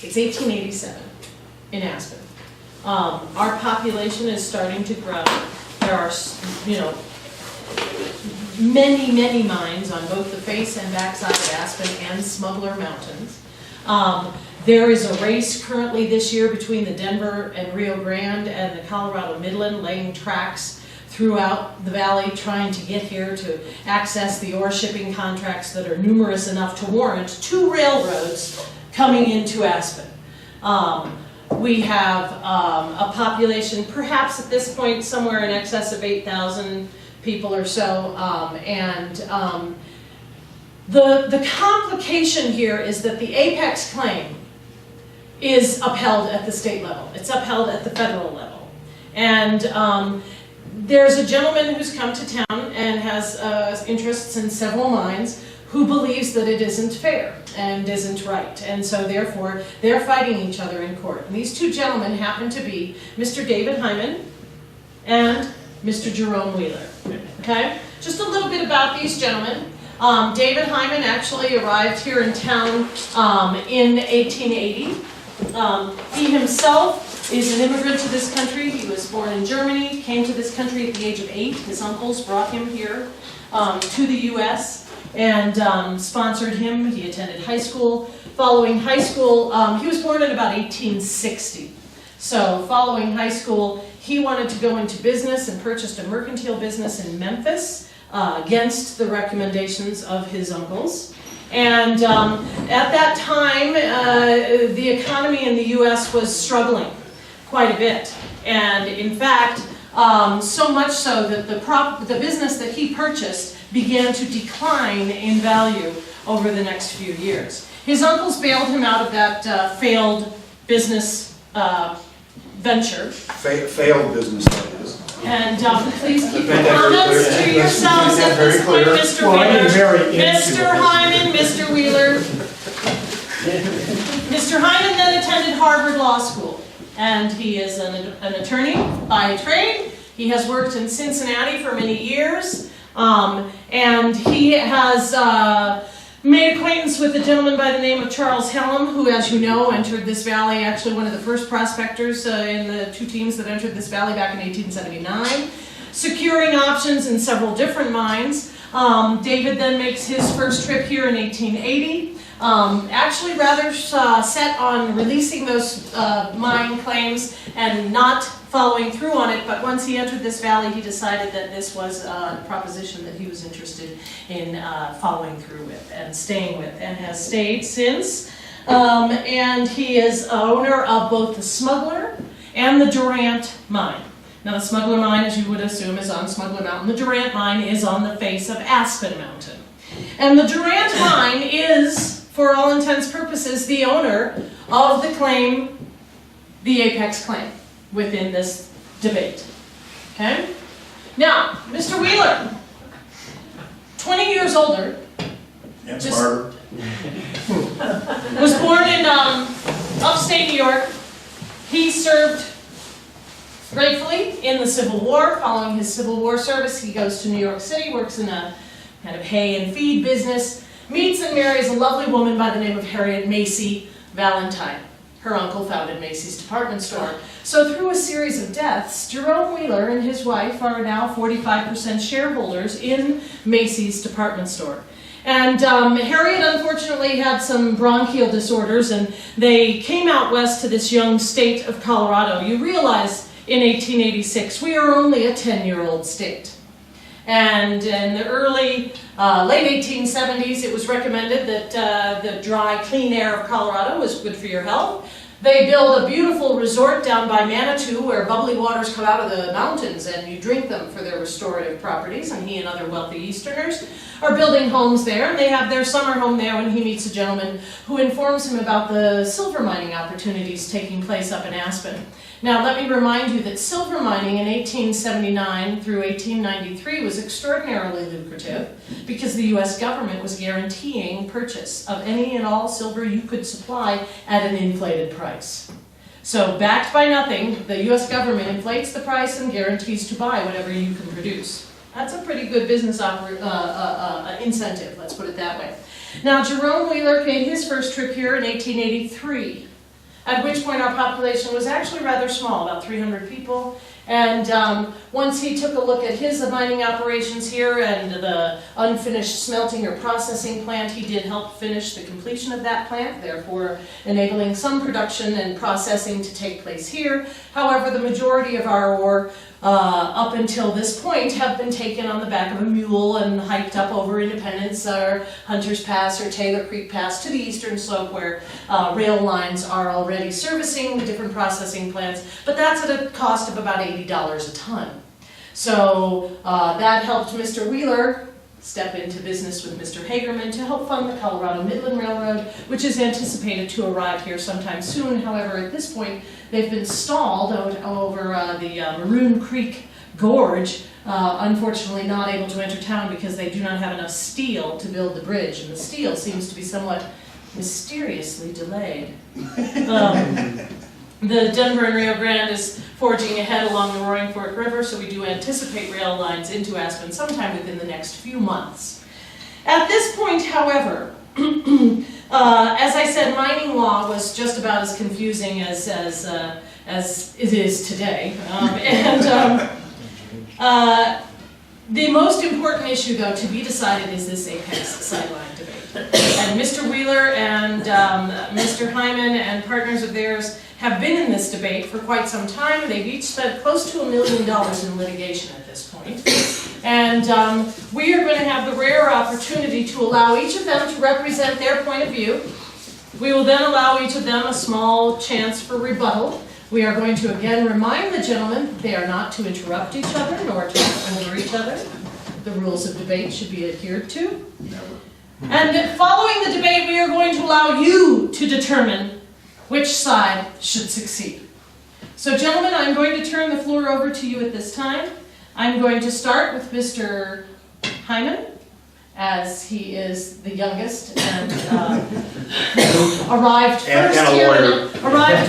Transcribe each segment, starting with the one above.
It's 1887 in Aspen. Our population is starting to grow. There are, many, many mines on both the face and backside of Aspen and Smuggler Mountains. There is a race currently this year between the Denver and Rio Grande and the Colorado Midland, laying tracks throughout the valley, trying to get here to access the ore shipping contracts that are numerous enough to warrant 2 railroads coming into Aspen. We have a population, perhaps at this point, somewhere in excess of 8,000 people or so, the complication here is that the apex claim is upheld at the state level. It's upheld at the federal level. And there's a gentleman who's come to town and has interests in several mines who believes that it isn't fair and isn't right. And so therefore, they're fighting each other in court. And these 2 gentlemen happen to be Mr. David Hyman and Mr. Jerome Wheeler. Okay? Just a little bit about these gentlemen. David Hyman actually arrived here in town in 1880. He himself is an immigrant to this country. He was born in Germany, came to this country at the age of 8. His uncles brought him here to the U.S. and sponsored him. He attended high school. Following high school, he was born in about 1860. So following high school, he wanted to go into business and purchased a mercantile business in Memphis against the recommendations of his uncles. And at that time, the economy in the U.S. was struggling quite a bit. And in fact, so much so that the business that he purchased began to decline in value over the next few years. His uncles bailed him out of that failed business venture. Failed business, that is. And please keep your comments to yourselves at this point, Mr. Wheeler. Mr. Hyman, Mr. Wheeler. Mr. Hyman then attended Harvard Law School, and he is an attorney by trade. He has worked in Cincinnati for many years, and he has made acquaintance with a gentleman by the name of Charles Hellam, who, as you know, entered this valley, actually one of the first prospectors in the 2 teams that entered this valley back in 1879, securing options in several different mines. David then makes his first trip here in 1880, actually rather set on releasing those mine claims and not following through on it, but once he entered this valley, he decided that this was a proposition that he was interested in following through with and staying with, and has stayed since. And he is owner of both the Smuggler and the Durant mine. Now the Smuggler mine, as you would assume, is on Smuggler Mountain. The Durant mine is on the face of Aspen Mountain. And the Durant mine is, for all intents and purposes, the owner of the claim, the apex claim, within this debate. Okay? Now, Mr. Wheeler, 20 years older, was born in upstate New York. He served gratefully in the Civil War. Following his Civil War service, he goes to New York City, works in a kind of hay and feed business, meets and marries a lovely woman by the name of Harriet Macy Valentine. Her uncle founded Macy's department store. So through a series of deaths, Jerome Wheeler and his wife are now 45% shareholders in Macy's department store. And Harriet unfortunately had some bronchial disorders, and they came out west to this young state of Colorado. You realize in 1886 we are only a 10-year-old state. And in the late 1870s, it was recommended that the dry, clean air of Colorado was good for your health. They build a beautiful resort down by Manitou where bubbly waters come out of the mountains and you drink them for their restorative properties, and he and other wealthy Easterners are building homes there, and they have their summer home there when he meets a gentleman who informs him about the silver mining opportunities taking place up in Aspen. Now let me remind you that silver mining in 1879 through 1893 was extraordinarily lucrative because the U.S. government was guaranteeing purchase of any and all silver you could supply at an inflated price. So backed by nothing, the U.S. government inflates the price and guarantees to buy whatever you can produce. That's a pretty good business incentive, let's put it that way. Now Jerome Wheeler made his first trip here in 1883. at which point our population was actually rather small, about 300 people. And once he took a look at his mining operations here and the unfinished smelting or processing plant, he did help finish the completion of that plant, therefore enabling some production and processing to take place here. However, the majority of our ore up until this point have been taken on the back of a mule and hiked up over Independence or Hunter's Pass or Taylor Creek Pass to the eastern slope where rail lines are already servicing the different processing plants, but that's at a cost of about $80 a ton. So that helped Mr. Wheeler step into business with Mr. Hagerman to help fund the Colorado Midland Railroad, which is anticipated to arrive here sometime soon. However, at this point, they've been stalled over the Maroon Creek Gorge, unfortunately not able to enter town because they do not have enough steel to build the bridge, and the steel seems to be somewhat mysteriously delayed. The Denver and Rio Grande is forging ahead along the Roaring Fork River, so we do anticipate rail lines into Aspen sometime within the next few months. At this point, however, as I said, mining law was just about as confusing as it is today. The most important issue, though, to be decided is this Apex Sideline debate. And Mr. Wheeler and Mr. Hyman and partners of theirs have been in this debate for quite some time. They've each spent close to $1 million in litigation at this point. And we are going to have the rare opportunity to allow each of them to represent their point of view. We will then allow each of them a small chance for rebuttal. We are going to again remind the gentlemen they are not to interrupt each other nor to talk over each other. The rules of debate should be adhered to. And following the debate, we are going to allow you to determine which side should succeed. So gentlemen, I'm going to turn the floor over to you at this time. I'm going to start with Mr. Hyman, as he is the youngest and arrived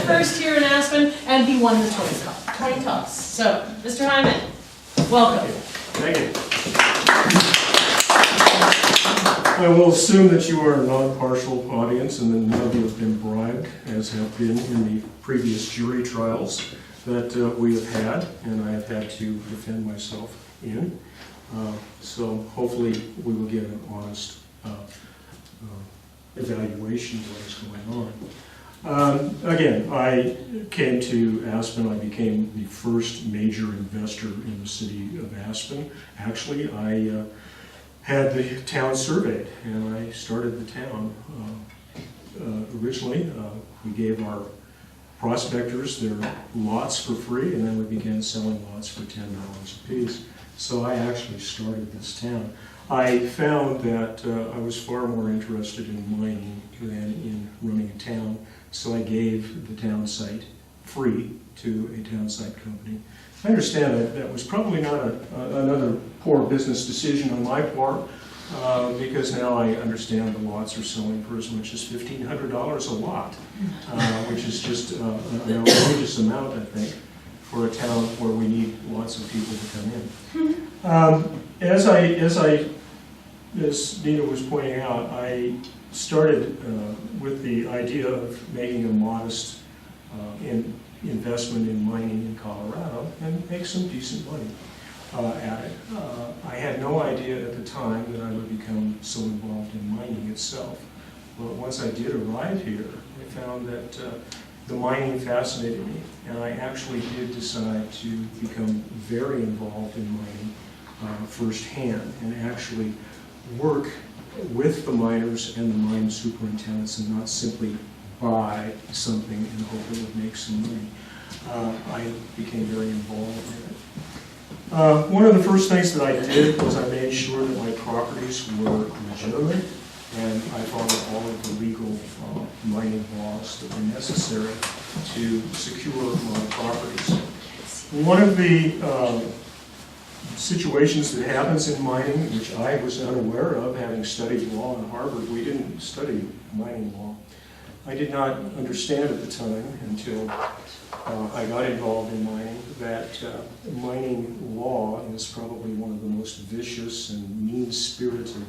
first here in Aspen, and he won the coin toss. So, Mr. Hyman, welcome. Thank you. I will assume that you are a non-partial audience and that none of you have been bribed, as have been in the previous jury trials that we have had, and I have had to defend myself in. So hopefully we will get an honest evaluation of what is going on. Again, I came to Aspen. I became the first major investor in the city of Aspen. Actually, I had the town surveyed, and I started the town. Originally, we gave our prospectors their lots for free, and then we began selling lots for $10 a piece. So I actually started this town. I found that I was far more interested in mining than in running a town, so I gave the town site free to a town site company. I understand that that was probably not another poor business decision on my part, because now I understand the lots are selling for as much as $1,500 a lot, which is just an outrageous amount, I think, for a town where we need lots of people to come in. As Nina was pointing out, I started with the idea of making a modest investment in mining in Colorado and make some decent money at it. I had no idea at the time that I would become so involved in mining itself. But once I did arrive here, I found that the mining fascinated me, and I actually did decide to become very involved in mining firsthand and actually work with the miners and the mine superintendents and not simply buy something and hope it would make some money. I became very involved in it. One of the first things that I did was I made sure that my properties were legitimate, and I followed all of the legal mining laws that were necessary to secure my properties. One of the situations that happens in mining, which I was unaware of, having studied law at Harvard, we didn't study mining law. I did not understand at the time until I got involved in mining that mining law is probably one of the most vicious and mean-spirited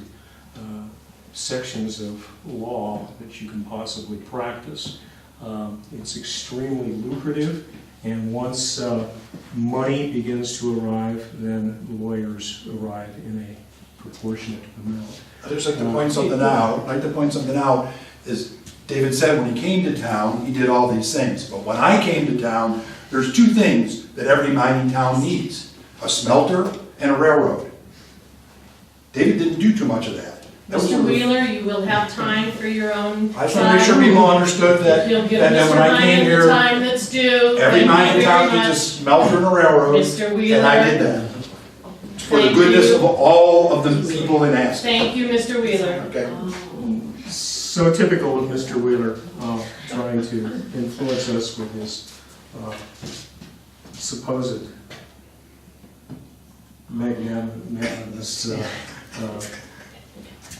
sections of law that you can possibly practice. It's extremely lucrative, and once money begins to arrive, then lawyers arrive in a proportionate amount. I'd just like to point something out. Is David said when he came to town, he did all these things. But when I came to town, there's two things that every mining town needs: a smelter and a railroad. David didn't do too much of that. Mr. Wheeler, you will have time for your own I just want to make sure people understood that. You'll give And then Mr. when I came Hyman the here, time that's due. every Thank mining you town very needs a much. smelter and a railroad. Mr. Wheeler. And I did that. For the Thank goodness you. of all of the people in Aspen. Thank you, Mr. Wheeler. Okay. So typical of Mr. Wheeler, trying to influence us with his supposed magnanimous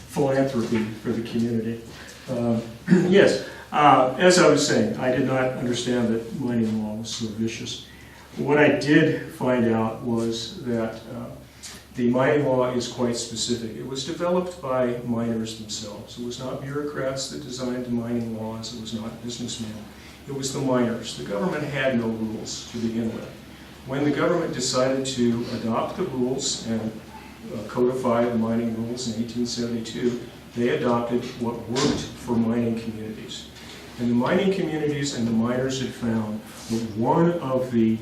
philanthropy for the community. Yes, as I was saying, I did not understand that mining law was so vicious. What I did find out was that the mining law is quite specific. It was developed by miners themselves. It was not bureaucrats that designed the mining laws. It was not businessmen. It was the miners. The government had no rules to begin with. When the government decided to adopt the rules and codify the mining rules in 1872, they adopted what worked for mining communities. And the mining communities and the miners had found that one of the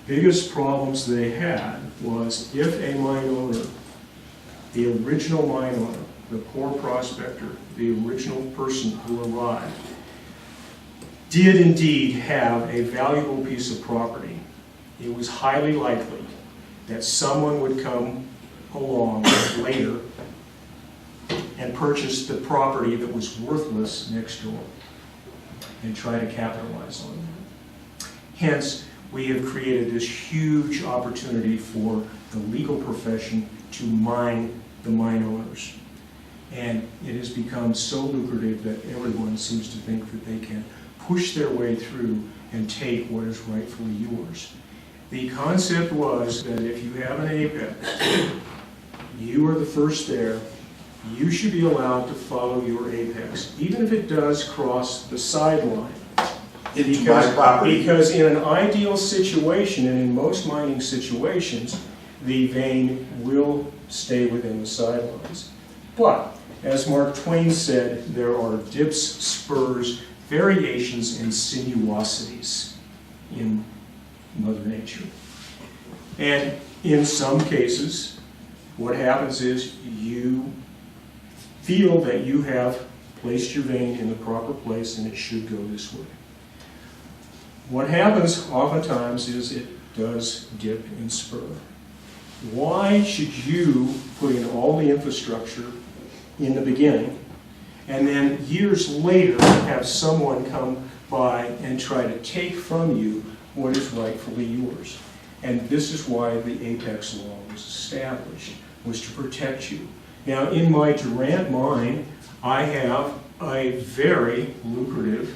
biggest problems they had was if a mine owner, the original mine owner, the poor prospector, the original person who arrived, did indeed have a valuable piece of property, it was highly likely that someone would come along later and purchase the property that was worthless next door and try to capitalize on it. Hence, we have created this huge opportunity for the legal profession to mine the mine owners. And it has become so lucrative that everyone seems to think that they can push their way through and take what is rightfully yours. The concept was that if you have an apex, you are the first there, you should be allowed to follow your apex, even if it does cross the sideline. Into my property. Because in an ideal situation, and in most mining situations, the vein will stay within the sidelines. But, as Mark Twain said, there are dips, spurs, variations, and sinuosities in Mother Nature. And in some cases, what happens is you feel that you have placed your vein in the proper place and it should go this way. What happens oftentimes is it does dip and spur. Why should you put in all the infrastructure in the beginning and then years later have someone come by and try to take from you what is rightfully yours? And this is why the apex law was established, was to protect you. Now, in my Durant mine, I have a very lucrative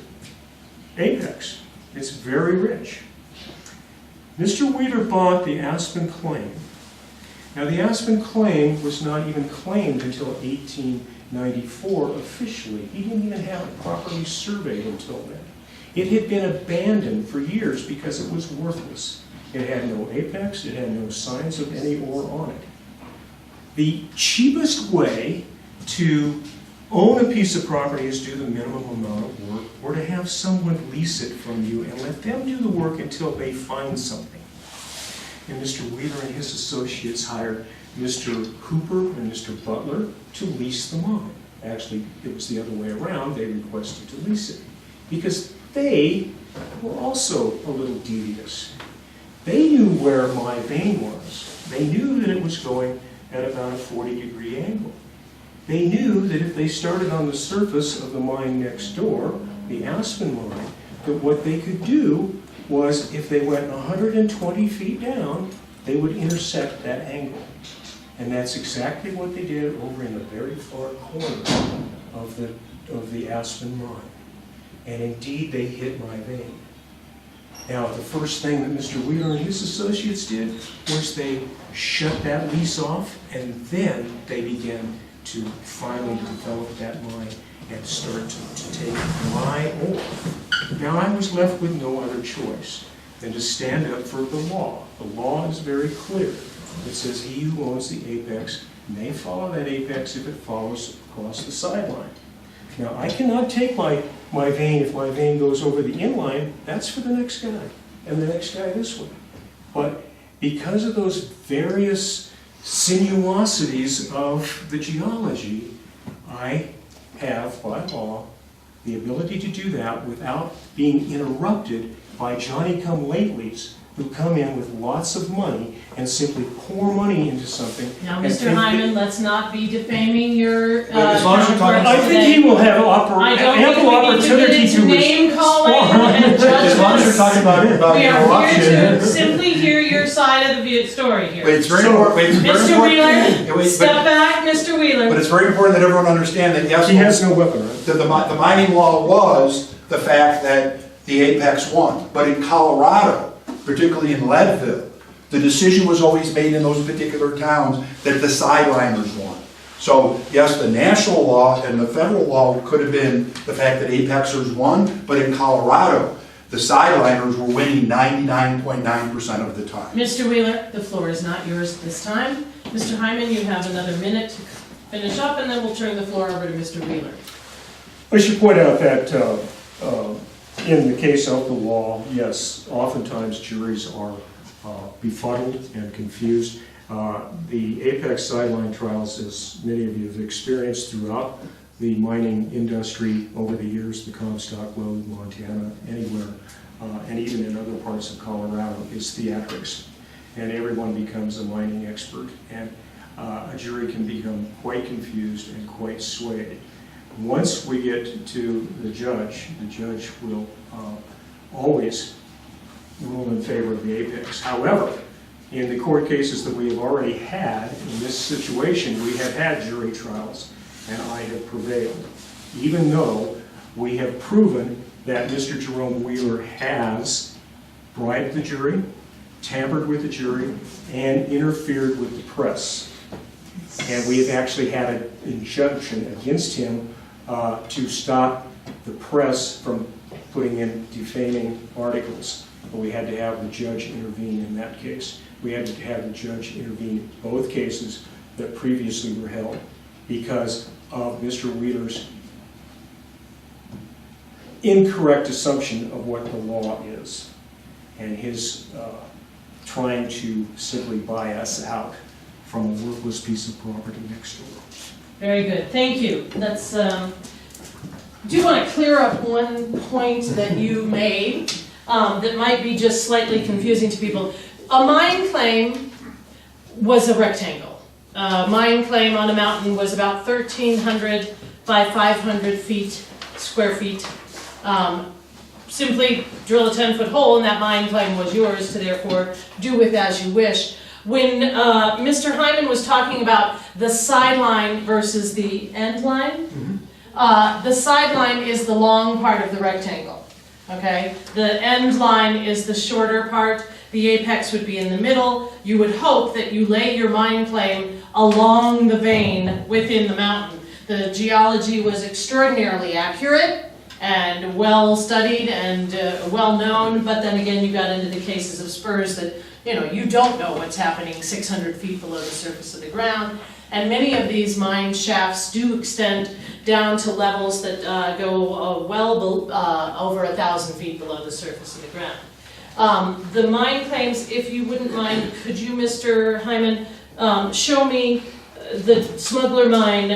apex. It's very rich. Mr. Wheeler bought the Aspen claim. Now, the Aspen claim was not even claimed until 1894 officially. He didn't even have it properly surveyed until then. It had been abandoned for years because it was worthless. It had no apex, it had no signs of any ore on it. The cheapest way to own a piece of property is do the minimum amount of work, or to have someone lease it from you and let them do the work until they find something. And Mr. Wheeler and his associates hired Mr. Hooper and Mr. Butler to lease the mine. Actually, it was the other way around. They requested to lease it because they were also a little devious. They knew where my vein was. They knew that it was going at about a 40-degree angle. They knew that if they started on the surface of the mine next door, the Aspen mine, that what they could do was, if they went 120 feet down, they would intersect that angle. And that's exactly what they did over in the very far corner of the Aspen mine. And indeed, they hit my vein. Now, the first thing that Mr. Wheeler and his associates did was they shut that lease off, and then they began to finally develop that mine and start to take my ore Now I was left with no other choice than to stand up for the law. The law is very clear. It says he who owns the apex may follow that apex if it follows across the sideline. Now I cannot take my vein, if my vein goes over the inline, that's for the next guy, and the next guy this way. But because of those various sinuosities of the geology, I have, by law, the ability to do that without being interrupted by Johnny-come-latelys who come in with lots of money and simply pour money into something. Now, and Mr. think Hyman, let's not be defaming your as long as you're talking- I think he will have I don't ample think we need to opportunity get into to name calling respond. and As long as you're judgments. talking about We are here interruption. to simply hear your side of the story here. Wait, it's very important. Wait, it's very Mr. important. Wheeler, Yeah, wait, step back, Mr. but Wheeler. it's very important that everyone understand that yes, He has no weapon, right? the mining law was the fact that the apex won. But in Colorado, particularly in Leadville, the decision was always made in those particular towns that the sideliners won. So yes, the national law and the federal law could have been the fact that apexers won, but in Colorado, the sideliners were winning 99.9% of the time. Mr. Wheeler, the floor is not yours this time. Mr. Hyman, you have another minute to finish up, and then we'll turn the floor over to Mr. Wheeler. I should point out that in the case of the law, yes, oftentimes juries are befuddled and confused. The apex sideline trials, as many of you have experienced throughout the mining industry over the years, the Comstock Lode, Montana, anywhere, and even in other parts of Colorado, is theatrics. And everyone becomes a mining expert, and a jury can become quite confused and quite swayed. Once we get to the judge will always rule in favor of the apex. However, in the court cases that we have already had, in this situation, we have had jury trials, and I have prevailed, even though we have proven that Mr. Jerome Wheeler has bribed the jury, tampered with the jury, and interfered with the press. And we have actually had an injunction against him to stop the press from putting in defaming articles. But we had to have the judge intervene in that case. We had to have the judge intervene in both cases that previously were held because of Mr. Wheeler's incorrect assumption of what the law is and his trying to simply buy us out from a worthless piece of property next door. Very good, thank you. Let's, do want to clear up one point that you made that might be just slightly confusing to people. A mine claim was a rectangle. A mine claim on a mountain was about 1,300 by 500 square feet. Simply drill a 10-foot hole and that mine claim was yours to therefore do with as you wish. When Mr. Hyman was talking about the sideline versus the end line, the sideline is the long part of the rectangle, okay? The end line is the shorter part. The apex would be in the middle. You would hope that you lay your mine claim along the vein within the mountain. The geology was extraordinarily accurate and well studied and well known, but then again you got into the cases of spurs that you don't know what's happening 600 feet below the surface of the ground. And many of these mine shafts do extend down to levels that go over 1,000 feet below the surface of the ground. The mine claims, if you wouldn't mind, could you, Mr. Hyman, show me the Smuggler mine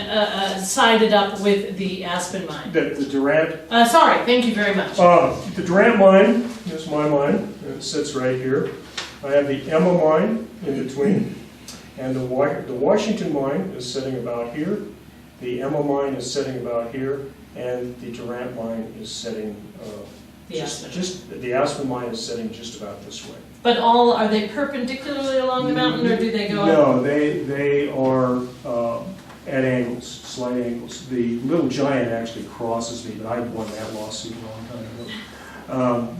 sided up with the Aspen mine? The Durant? Sorry, thank you very much. The Durant mine is my mine. It sits right here. I have the Emma mine in between. And the Washington mine is sitting about here. The Emma mine is sitting about here. And the Durant mine is sitting the Aspen mine is sitting just about this way. But are they perpendicularly along the mountain, or do they go up? No, they are at angles, slight angles. The Little Giant actually crosses me, but I won that lawsuit a long time ago.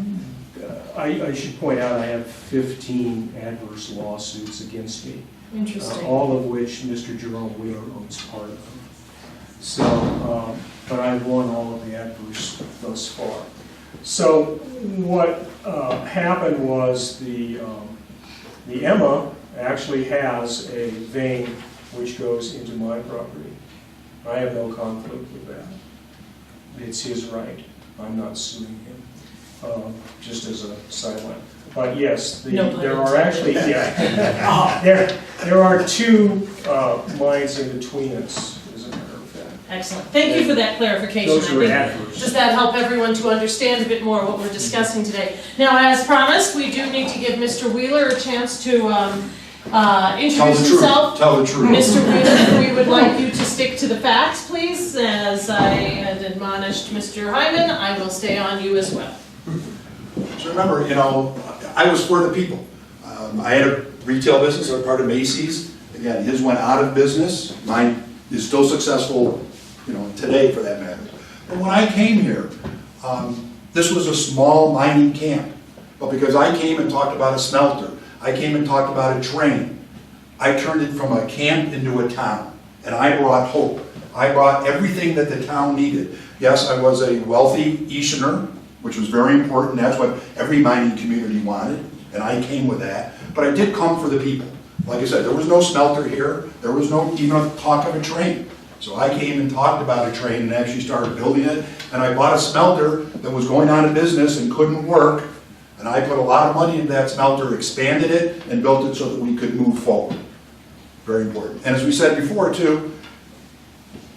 I should point out I have 15 adverse lawsuits against me. Interesting. All of which Mr. Jerome Wheeler owns part of. So, but I've won all of the adverse thus far. So what happened was the Emma actually has a vein which goes into my property. I have no conflict with that. It's his right. I'm not suing him, just as a sideline. But yes, there are actually, there are two mines in between us, as a matter of fact. Excellent. Thank you for that clarification. Those are I think adverse. does that help everyone to understand a bit more what we're discussing today? Now, as promised, we do need to give Mr. Wheeler a chance to introduce himself. Tell the truth. Mr. Wheeler, we would like you to stick to the facts, please. As I had admonished Mr. Hyman, I will stay on you as well. So remember, I was for the people. I had a retail business, I was part of Macy's. Again, his went out of business. Mine is still successful, today for that matter. But when I came here, this was a small mining camp. But because I came and talked about a smelter, I came and talked about a train, I turned it from a camp into a town. And I brought hope. I brought everything that the town needed. Yes, I was a wealthy Easterner, which was very important. That's what every mining community wanted, and I came with that. But I did come for the people. Like I said, there was no smelter here. There was no even talk of a train. So I came and talked about a train and actually started building it. And I bought a smelter that was going out of business and couldn't work. And I put a lot of money into that smelter, expanded it, and built it so that we could move forward. Very important. And as we said before, too,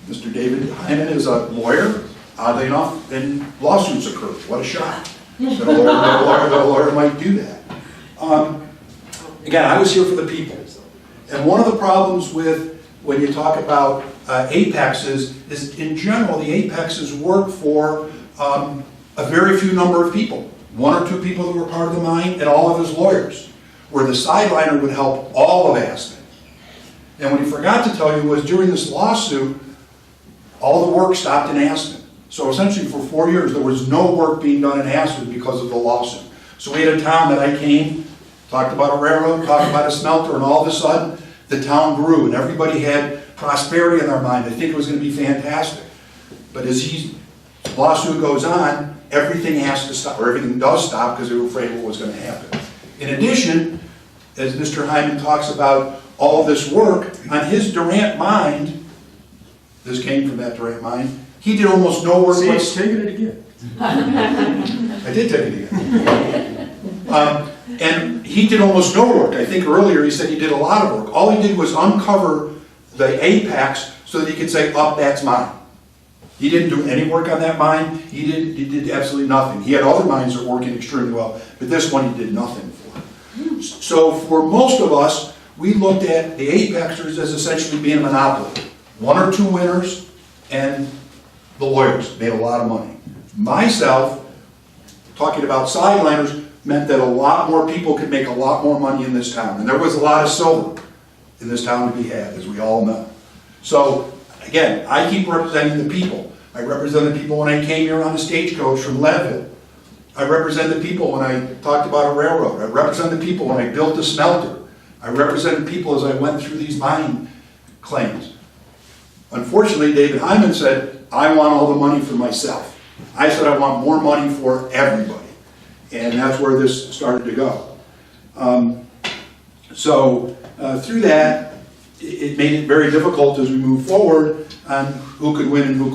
Mr. David Hyman is a lawyer. Oddly enough, then lawsuits occur. What a shock that a lawyer might do that. Again, I was here for the people. And one of the problems with when you talk about apexes is in general, the apexes work for a very few number of people. One or two people that were part of the mine and all of his lawyers. Where the sideliner would help all of Aspen. And what he forgot to tell you was during this lawsuit, all the work stopped in Aspen. So essentially for 4 years, there was no work being done in Aspen because of the lawsuit. So we had a town that I came, talked about a railroad, talked about a smelter, and all of a sudden, the town grew, and everybody had prosperity in their mind. They think it was going to be fantastic. But as the lawsuit goes on, everything has to stop, or everything does stop because they were afraid of what was going to happen. In addition, as Mr. Hyman talks about all this work, on his Durant mine, this came from that Durant mine, he did almost no work. See, he's taking it again. I did take it again. And he did almost no work. I think earlier he said he did a lot of work. All he did was uncover the apex so that he could say, that's mine. He didn't do any work on that mine. He did absolutely nothing. He had other mines that were working extremely well, but this one he did nothing for. So for most of us, we looked at the apexers as essentially being a monopoly. One or two winners, and the lawyers made a lot of money. Myself, talking about sideliners, meant that a lot more people could make a lot more money in this town. And there was a lot of silver in this town to be had, as we all know. So, again, I keep representing the people. I represent the people when I came here on the stagecoach from Leadville. I represent the people when I talked about a railroad. I represent the people when I built a smelter. I represent the people as I went through these mine claims. Unfortunately, David Hyman said, I want all the money for myself. I said I want more money for everybody. And that's where this started to go. Through that, it made it very difficult as we move forward on who could win and who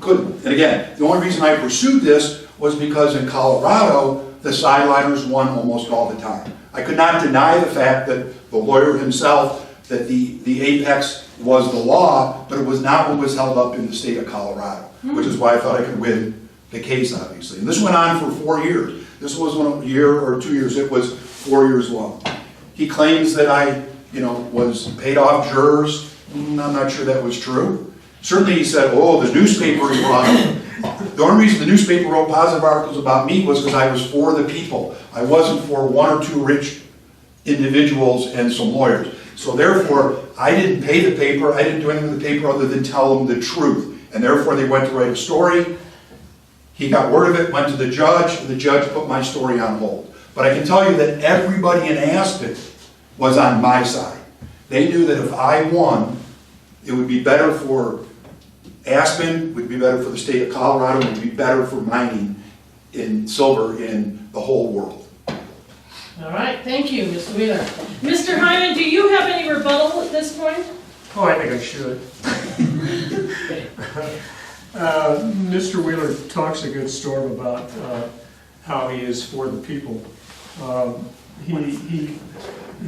couldn't. And again, the only reason I pursued this was because in Colorado, the sideliners won almost all the time. I could not deny the fact that the lawyer himself, that the apex was the law, but it was not what was held up in the state of Colorado, which is why I thought I could win the case, obviously. And this went on for 4 years. This wasn't a year or 2 years, it was 4 years long. He claims that I, was paid off jurors. I'm not sure that was true. Certainly he said, the newspaper he brought up. The only reason the newspaper wrote positive articles about me was because I was for the people. I wasn't for one or two rich individuals and some lawyers. So therefore, I didn't pay the paper, I didn't do anything with the paper other than tell them the truth. And therefore they went to write a story. He got word of it, went to the judge, and the judge put my story on hold. But I can tell you that everybody in Aspen was on my side. They knew that if I won, it would be better for Aspen, it would be better for the state of Colorado, it would be better for mining in silver in the whole world. All right, thank you, Mr. Wheeler. Mr. Hyman, do you have any rebuttal at this point? Oh, I think I should. Mr. Wheeler talks a good storm about how he is for the people. He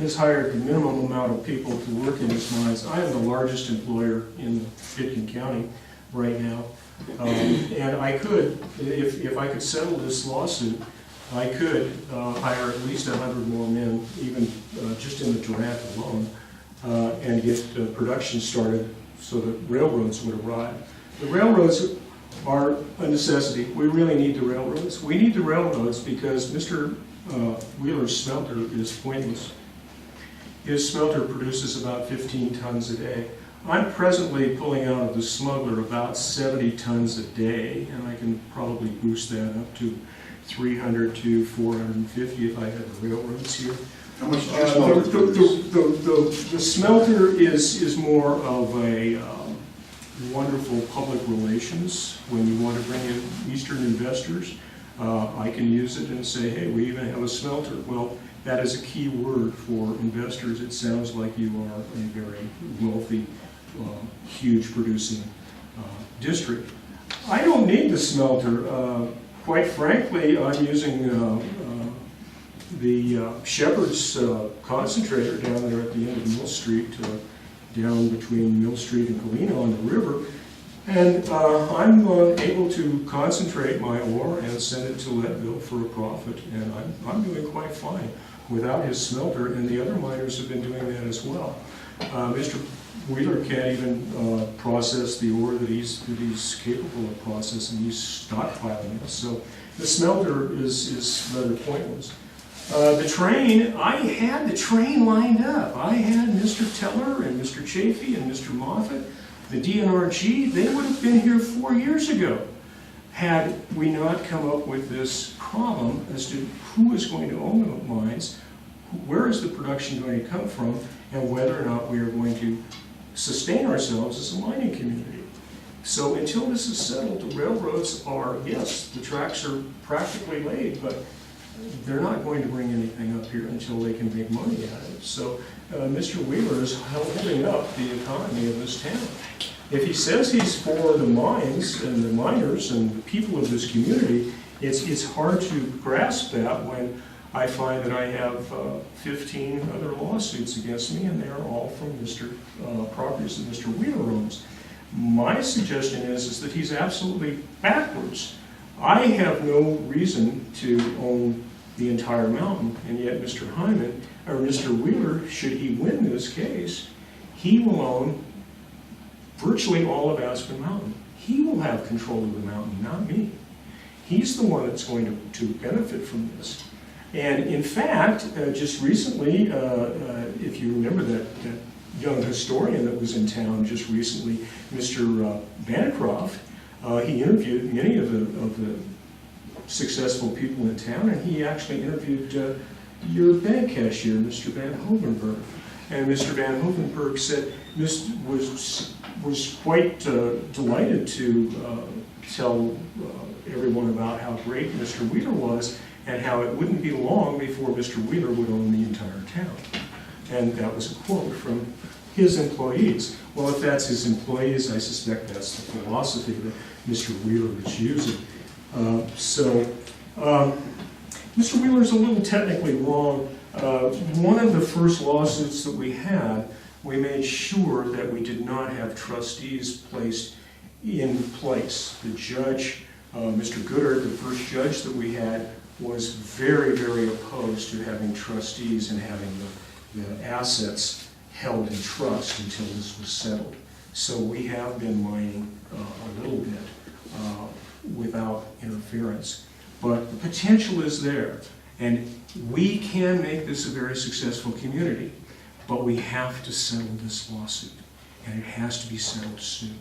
has hired the minimum amount of people to work in his mines. I am the largest employer in Pitkin County right now. And I could, if I could settle this lawsuit, I could hire at least 100 more men, even just in the Durant alone, and get production started so that railroads would arrive. The railroads are a necessity. We really need the railroads. We need the railroads because Mr. Wheeler's smelter is pointless. His smelter produces about 15 tons a day. I'm presently pulling out of the smuggler about 70 tons a day, and I can probably boost that up to 300 to 450 if I had the railroads here. How much do you smelter produce? The smelter is more of a wonderful public relations. When you want to bring in Eastern investors, I can use it and say, hey, we even have a smelter. Well, that is a key word for investors. It sounds like you are a very wealthy, huge producing district. I don't need the smelter. Quite frankly, I'm using the Shepherd's concentrator down there at the end of Mill Street, down between Mill Street and Galena on the river. And I'm able to concentrate my ore and send it to Leadville for a profit. And I'm doing quite fine without his smelter, and the other miners have been doing that as well. Mr. Wheeler can't even process the ore that he's capable of processing. He's stockpiling it. So the smelter is rather pointless. The train, I had the train lined up. I had Mr. Teller and Mr. Chafee and Mr. Moffett, the DNRG. They would have been here 4 years ago had we not come up with this problem as to who is going to own the mines, where is the production going to come from, and whether or not we are going to sustain ourselves as a mining community. So until this is settled, the railroads are, yes, the tracks are practically laid, but they're not going to bring anything up here until they can make money at it. So Mr. Wheeler is holding up the economy of this town. If he says he's for the mines and the miners and the people of this community, it's hard to grasp that when I find that I have 15 other lawsuits against me, and they're all from properties that Mr. Wheeler owns. My suggestion is that he's absolutely backwards. I have no reason to own the entire mountain, and yet Mr. Hyman, or Mr. Wheeler, should he win this case, he will own virtually all of Aspen Mountain. He will have control of the mountain, not me. He's the one that's going to benefit from this. And in fact, just recently, if you remember that young historian that was in town just recently, Mr. Bancroft, he interviewed many of the successful people in town, and he actually interviewed your bank cashier, Mr. Van Hovenberg. And Mr. Van Hovenberg said was quite delighted to tell everyone about how great Mr. Wheeler was, and how it wouldn't be long before Mr. Wheeler would own the entire town. And that was a quote from his employees. Well, if that's his employees, I suspect that's the philosophy that Mr. Wheeler is using. Mr. Wheeler's a little technically wrong. One of the first lawsuits that we had, we made sure that we did not have trustees placed in place. The judge, Mr. Goodard, the first judge that we had, was very, very opposed to having trustees and having the assets held in trust until this was settled. So we have been mining a little bit without interference. But the potential is there, and we can make this a very successful community, but we have to settle this lawsuit, and it has to be settled soon.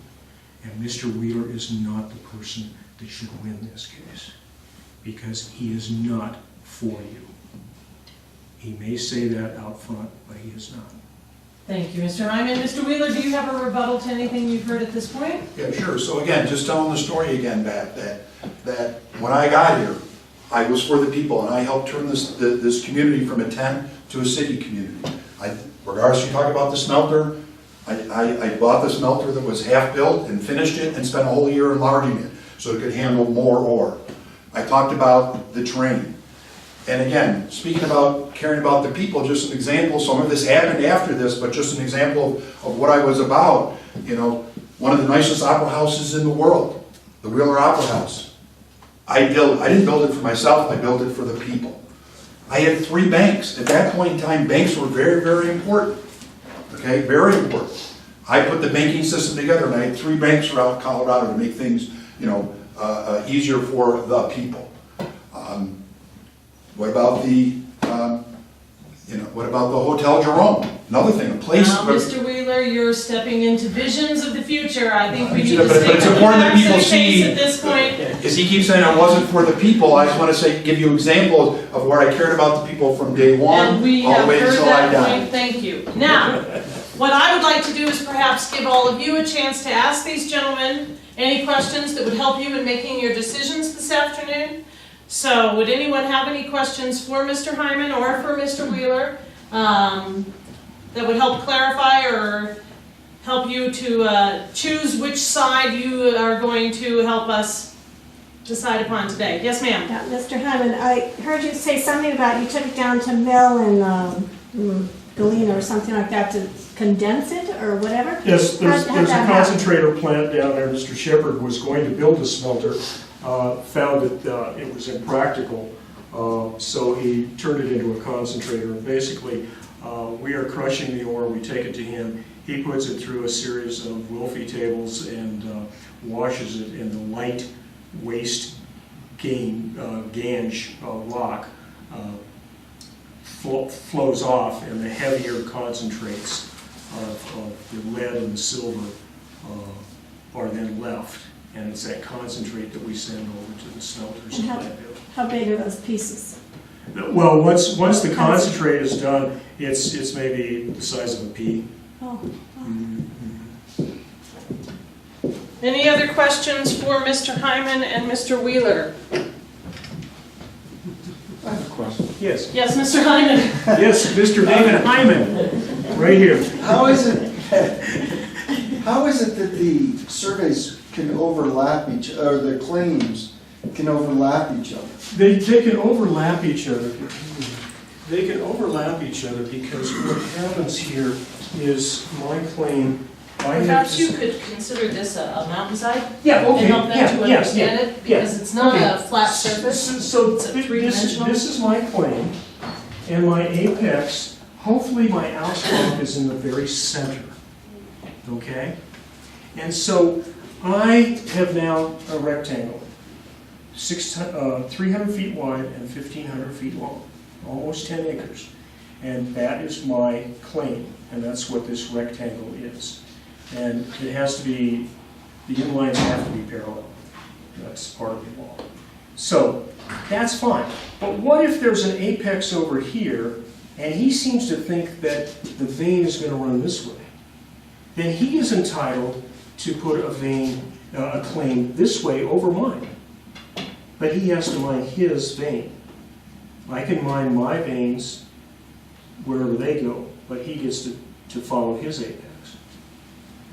And Mr. Wheeler is not the person that should win this case, because he is not for you. He may say that out front, but he is not. Thank you, Mr. Hyman. Mr. Wheeler, do you have a rebuttal to anything you've heard at this point? Yeah, sure. So again, just telling the story again back that when I got here, I was for the people, and I helped turn this community from a tent to a city community. Regardless, you talk about the smelter, I bought the smelter that was half-built and finished it and spent a whole year enlarging it so it could handle more ore. I talked about the train. And again, speaking about caring about the people, just an example, some of this happened after this, but just an example of what I was about. You know, one of the nicest opera houses in the world, the Wheeler Opera House. I didn't build it for myself, I built it for the people. I had 3 banks. At that point in time, banks were very, very important. Okay, very important. I put the banking system together, and I had 3 banks throughout Colorado to make things, you know, easier for the people. What about the, what about the Hotel Jerome? Another thing, a place. Now, Mr. Wheeler, you're stepping into visions of the future. I think we need to but stay it's important that people facts to the see. case at this point. As he keeps saying, I wasn't for the people. I just want to say, give you examples of where I cared about the people from day one And we all have the way heard until I that died. point, thank you. Now, what I would like to do is perhaps give all of you a chance to ask these gentlemen any questions that would help you in making your decisions this afternoon. So, would anyone have any questions for Mr. Hyman or for Mr. Wheeler that would help clarify or help you to choose which side you are going to help us decide upon today? Yes, ma'am. Yeah, Mr. Hyman, I heard you say something about you took it down to mill in Galena or something like that to condense it or whatever? Yes, there's a that happen? concentrator plant down there. Mr. Shepherd was going to build a smelter, found that it was impractical, so he turned it into a concentrator. And basically, we are crushing the ore, we take it to him, he puts it through a series of Wilfie tables and washes it in the light waste gange rock. Flows off, and the heavier concentrates of the lead and the silver are then left, and it's that concentrate that we send over to the smelters. And how big are those pieces? Well, once the concentrate is done, it's maybe the size of a pea. Oh, Any other questions for Mr. Hyman and Mr. Wheeler? I have a question. Yes. Yes, Mr. Hyman. Yes, Mr. David Hyman, right here. How is it that the surveys can overlap or the claims can overlap each other? They can overlap each other. They can overlap each other because what happens here is my claim. Perhaps you could consider this a mountainside? Yeah, okay, And help them to understand it, yeah, because it's not okay. a flat surface. So It's a this three-dimensional. is my claim, and my apex, hopefully my outcrop is in the very center, okay? And so I have now a rectangle, 300 feet wide and 1,500 feet long, almost 10 acres. And that is my claim, and that's what this rectangle is. And it has to be, the inlines have to be parallel. That's part of the law. So that's fine. But what if there's an apex over here, and he seems to think that the vein is going to run this way? Then he is entitled to put a claim this way over mine. But he has to mine his vein. I can mine my veins wherever they go, but he gets to follow his apex.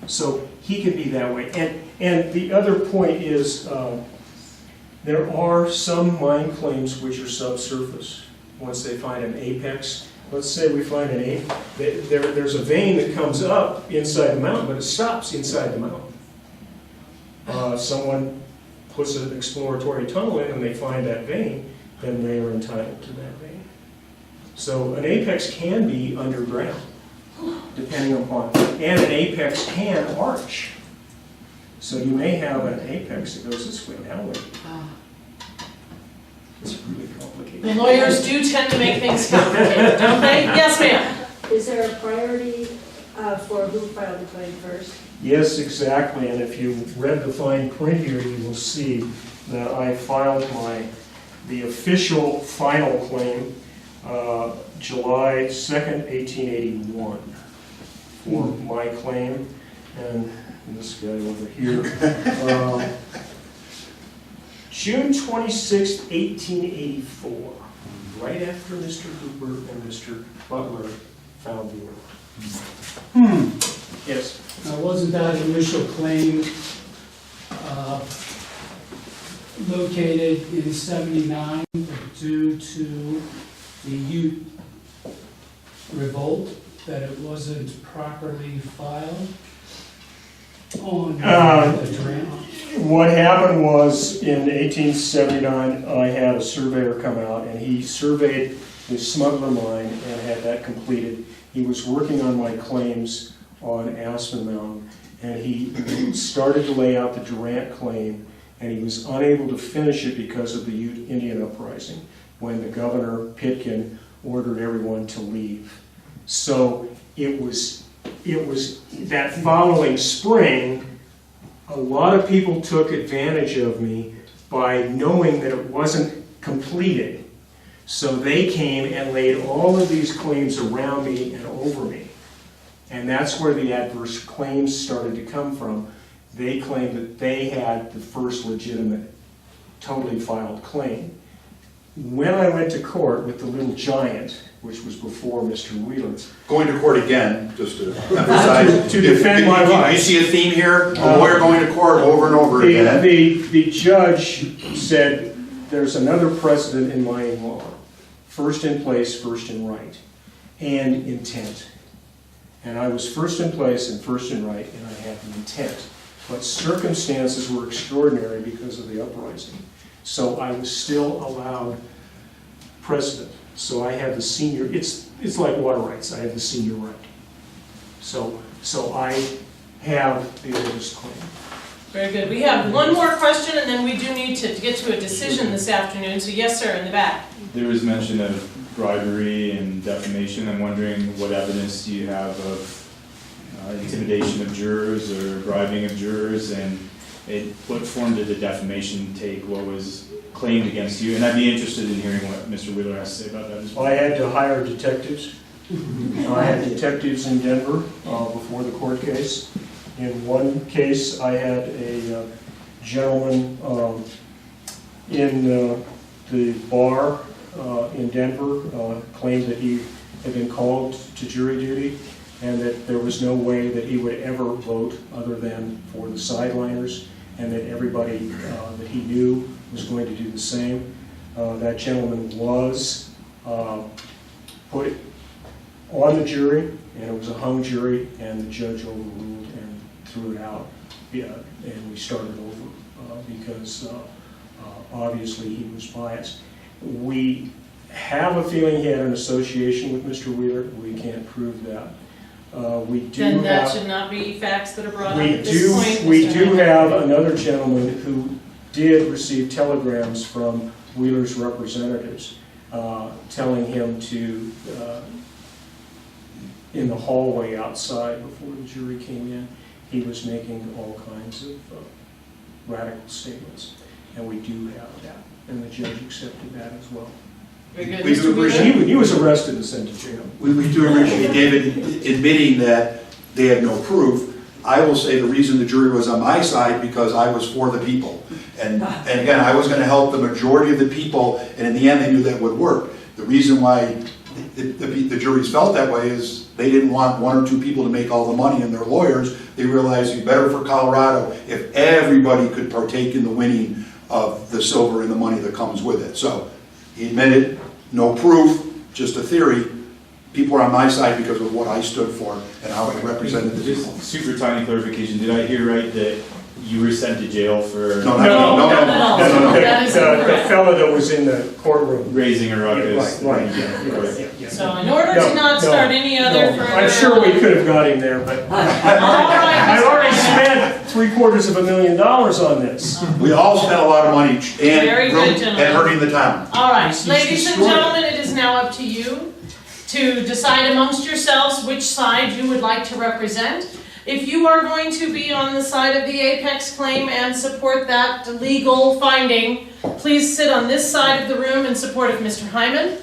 So he can be that way. And the other point is, there are some mine claims which are subsurface. Once they find an apex, let's say we find an apex, there's a vein that comes up inside the mountain, but it stops inside the mountain. Someone puts an exploratory tunnel in and they find that vein, then they are entitled to that vein. So an apex can be underground, depending upon, and an apex can arch. So you may have an apex that goes this way. Now it's really complicated. The lawyers do tend to make things complicated, don't they? Yes, ma'am. Is there a priority for who filed the claim first? Yes, exactly. And if you read the fine print here, you will see that I filed the official final claim July 2nd, 1881 for my claim. And this guy over here, June 26th, 1884, right after Mr. Hooper and Mr. Butler found the order. Yes? Now, wasn't that initial claim located in 79 due to the Ute revolt, that it wasn't properly filed on the Durant? What happened was, in 1879, I had a surveyor come out, and he surveyed the smuggler mine and had that completed. He was working on my claims on Aspen Mountain, and he started to lay out the Durant claim, and he was unable to finish it because of the Ute Indian uprising, when the governor, Pitkin, ordered everyone to leave. So it was that following spring, a lot of people took advantage of me by knowing that it wasn't completed. So they came and laid all of these claims around me and over me. And that's where the adverse claims started to come from. They claimed that they had the first legitimate, totally filed claim. When I went to court with the Little Giant, which was before Mr. Wheeler, Going to court again, just to emphasize. To defend my rights. You see a theme here? A lawyer going to court over and over again. The judge said there's another precedent in mining law. First in place, first in right, and intent. And I was first in place and first in right, and I had the intent. But circumstances were extraordinary because of the uprising. So I was still allowed precedent. So I have the senior, it's like water rights, I have the senior right. So I have the oldest claim. Very good. We have one more question, and then we do need to get to a decision this afternoon. So yes, sir, in the back. There was mention of bribery and defamation. I'm wondering what evidence do you have of intimidation of jurors or bribing of jurors, and what form did the defamation take? What was claimed against you? And I'd be interested in hearing what Mr. Wheeler has to say about that as well. I had to hire detectives. I had detectives in Denver before the court case. In one case, I had a gentleman in the bar in Denver claimed that he had been called to jury duty and that there was no way that he would ever vote other than for the Sideliners, and that everybody that he knew was going to do the same. That gentleman was put on the jury, and it was a hung jury, and the judge overruled and threw it out, and we started over because obviously he was biased. We have a feeling he had an association with Mr. Wheeler. We can't prove that. We do Then that have, should not be facts that are brought up we at this point. we Mr. do Hyman. have another gentleman who did receive telegrams from Wheeler's representatives telling him to, in the hallway outside before the jury came in, he was making all kinds of radical statements. And we do have that, and the judge accepted that as well. Very good. We do Mr. Wheeler? appreciate- He was arrested and sent to jail. We do appreciate David admitting that they had no proof. I will say the reason the jury was on my side because I was for the people. And again, I was going to help the majority of the people, and in the end, they knew that would work. The reason why the juries felt that way is they didn't want one or two people to make all the money and their lawyers. They realized it'd be better for Colorado if everybody could partake in the winning of the silver and the money that comes with it. So he admitted, no proof, just a theory. People are on my side because of what I stood for and how I represented the people. Just super tiny clarification. Did I hear right that you were sent to jail for No. The fellow that was in the courtroom. raising a ruckus? Right. So in order to not start any other further... I'm sure we could have got him there, but All right, I've already spent $750,000 on this. We all spent a lot of money Very good, gentlemen. and hurting the town. All right, He's ladies and destroyed it. gentlemen, it is now up to you to decide amongst yourselves which side you would like to represent. If you are going to be on the side of the Apex claim and support that legal finding, please sit on this side of the room in support of Mr. Hyman.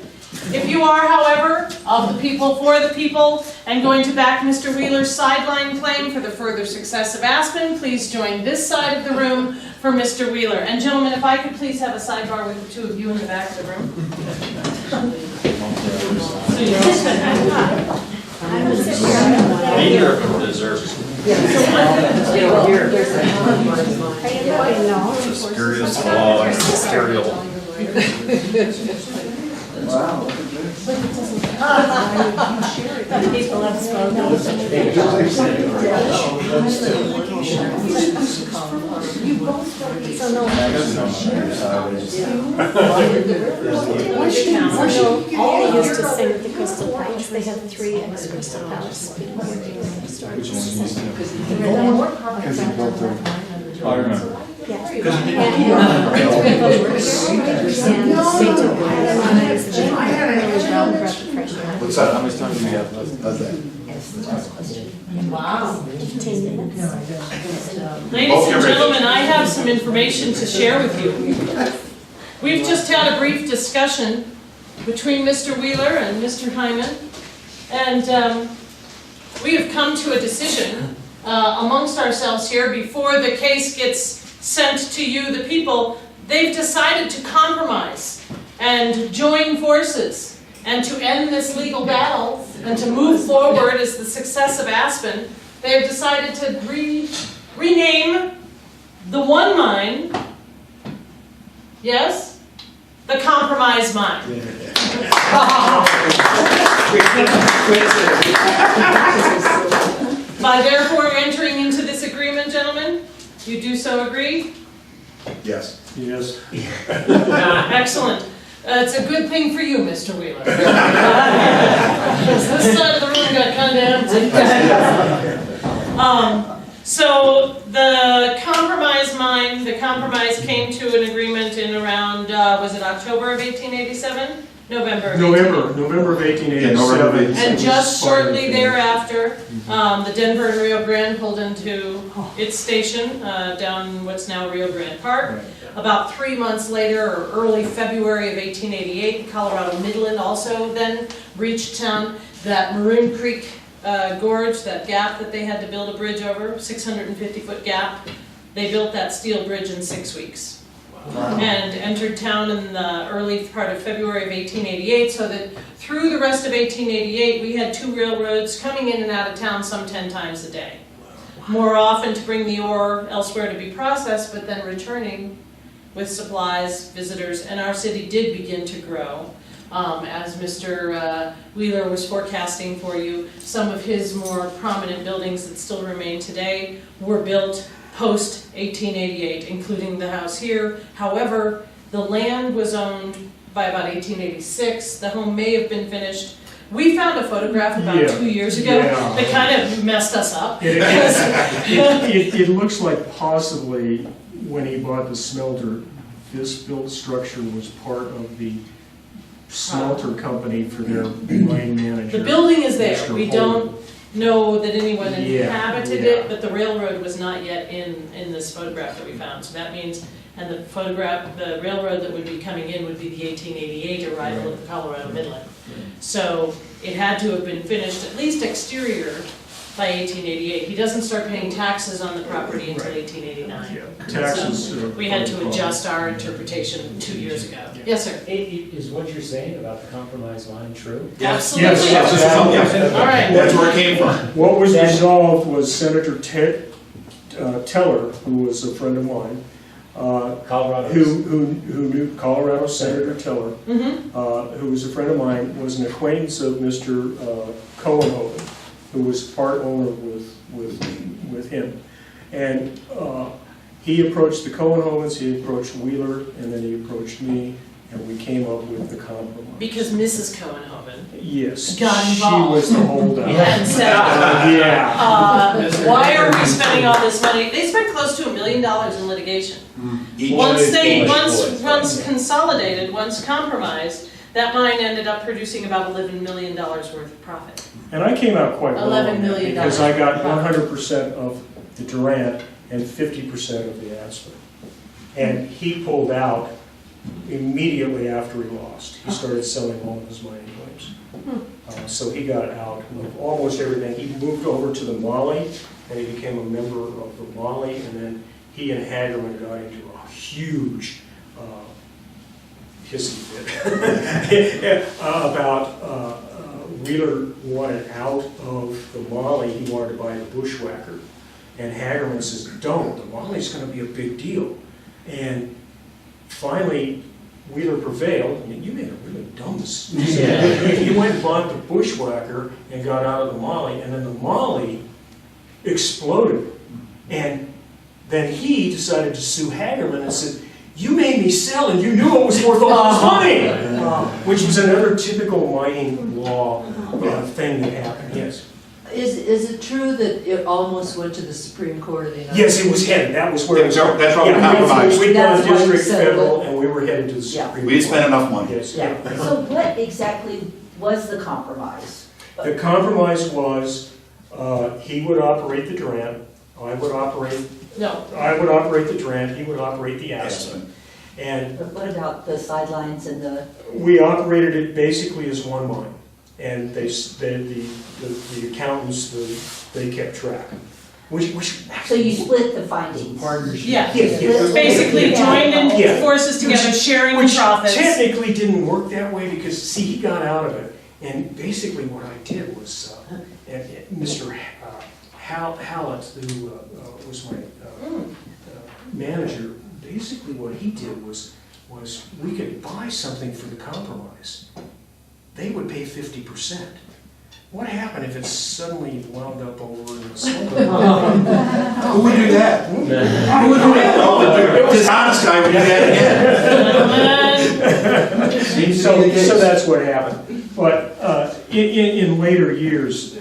If you are, however, of the people, for the people, and going to back Mr. Wheeler's sideline claim for the further success of Aspen, please join this side of the room for Mr. Wheeler. And gentlemen, if I could please have a sidebar with the two of you in the back of the room. Neither of them deserves it. Mysterious law, material. Wow, look at this. People have spoken. So no. They used to sing at the Crystal Palace. They have 3 ex-Crystal Palace people working in the historic society. Because he built the. I remember. Yeah. And they took really well breath of fresh air. What's that? How much time do we have? How's that? 15 minutes. Ladies and gentlemen, I have some information to share with you. We've just had a brief discussion between Mr. Wheeler and Mr. Hyman, and we have come to a decision amongst ourselves here before the case gets sent to you, the people. They've decided to compromise and join forces and to end this legal battle and to move forward as the success of Aspen. They have decided to rename the one mine, yes, the compromise mine. By therefore entering into this agreement, gentlemen, you do so agree? Yes. Yes. Excellent. It's a good thing for you, Mr. Wheeler. This side of the room got kind of empty. So the compromise came to an agreement in around, was it October of 1887? November of 1887. November of 1887. Yeah, November of 1887. And just shortly thereafter, the Denver and Rio Grande pulled into its station down what's now Rio Grande Park. Right. About 3 months later, or early February of 1888, the Colorado Midland also then reached town. That Maroon Creek gorge, that gap that they had to build a bridge over, 650-foot gap, they built that steel bridge in 6 weeks. Wow. And entered town in the early part of February of 1888, so that through the rest of 1888, we had 2 railroads coming in and out of town some 10 times a day. More often to bring the ore elsewhere to be processed, but then returning with supplies, visitors, and our city did begin to grow. As Mr. Wheeler was forecasting for you, some of his more prominent buildings that still remain today were built post-1888, including the house here. However, the land was owned by about 1886. The home may have been finished. We found a photograph about 2 years ago that kind of messed us up. It looks like possibly when he bought the smelter, this built structure was part of the smelter company for their mine manager. The building is there. Mr. We Holden. don't know that anyone inhabited Yeah. it, but the railroad was not yet in this photograph that we found. So that means, and the railroad that would be coming in would be the 1888 arrival of the Colorado Midland. So it had to have been finished, at least exterior, by 1888. He doesn't start paying taxes on the property until 1889. Yeah, taxes. So we had to adjust our interpretation 2 years ago. Yes, sir. Is what you're saying about the compromise line true? Absolutely. Yes. All right. That's where it came from. What was resolved was Senator Teller, who was a friend of mine, Colorado. who knew Colorado Senator Teller, Mm-hmm. who was a friend of mine, was an acquaintance of Mr. Cohenhoven, who was part owner with him. And he approached the Cohenhovens, he approached Wheeler, and then he approached me, and we came up with the compromise. Because Mrs. Cohenhoven Yes, got she involved. was the holdout. And said, Yeah. why are we spending all this money? They spent close to $1 million in litigation. Each. Once consolidated, once compromised, that mine ended up producing about $11 million worth of profit. And I came out quite well $11 on that million because I got profit. 100% of the Durant and 50% of the Aspen. And he pulled out immediately after he lost. He started selling all of his mining claims. So he got out of almost everything. He moved over to the Mali, and he became a member of the Mali, and then he and Hagerman got into a huge hissy fit about Wheeler wanted out of the Mali. He wanted to buy the Bushwhacker. And Hagerman says, don't, the Mali's going to be a big deal. And finally, Wheeler prevailed. I mean, you made a really dumb decision. He went and bought the Bushwhacker and got out of the Mali, and then the Mali exploded. And then he decided to sue Hagerman and said, you made me sell and you knew it was worth all this money! Which was another typical mining law thing that happened, yes. Is it true that it almost went to the Supreme Court of the United Yes, States? it was headed. That was where it was. That's why we compromised. We'd gone That's why we district, settled it. federal, and we were headed to the Yeah. Supreme Court. We had spent enough money. Yes. Yeah. So what exactly was the compromise? The compromise was, he would operate the Durant, I would operate the Durant, he would operate the Aspen. And But what about the sidelines and the, we operated it basically as one mine. And the accountants, they kept track. So you split the findings? Yeah, Yes. basically joined in Yeah. forces together, sharing the Which profits. technically didn't work that way because, see, he got out of it. And basically what I did was, and Mr. Hallett, who was my manager, basically what he did was we could buy something for the compromise. They would pay 50%. What happened if it suddenly wound up over in the summer? Who would do that? Who would do that? Oh, this honest guy would do that again. So that's what happened. But in later years,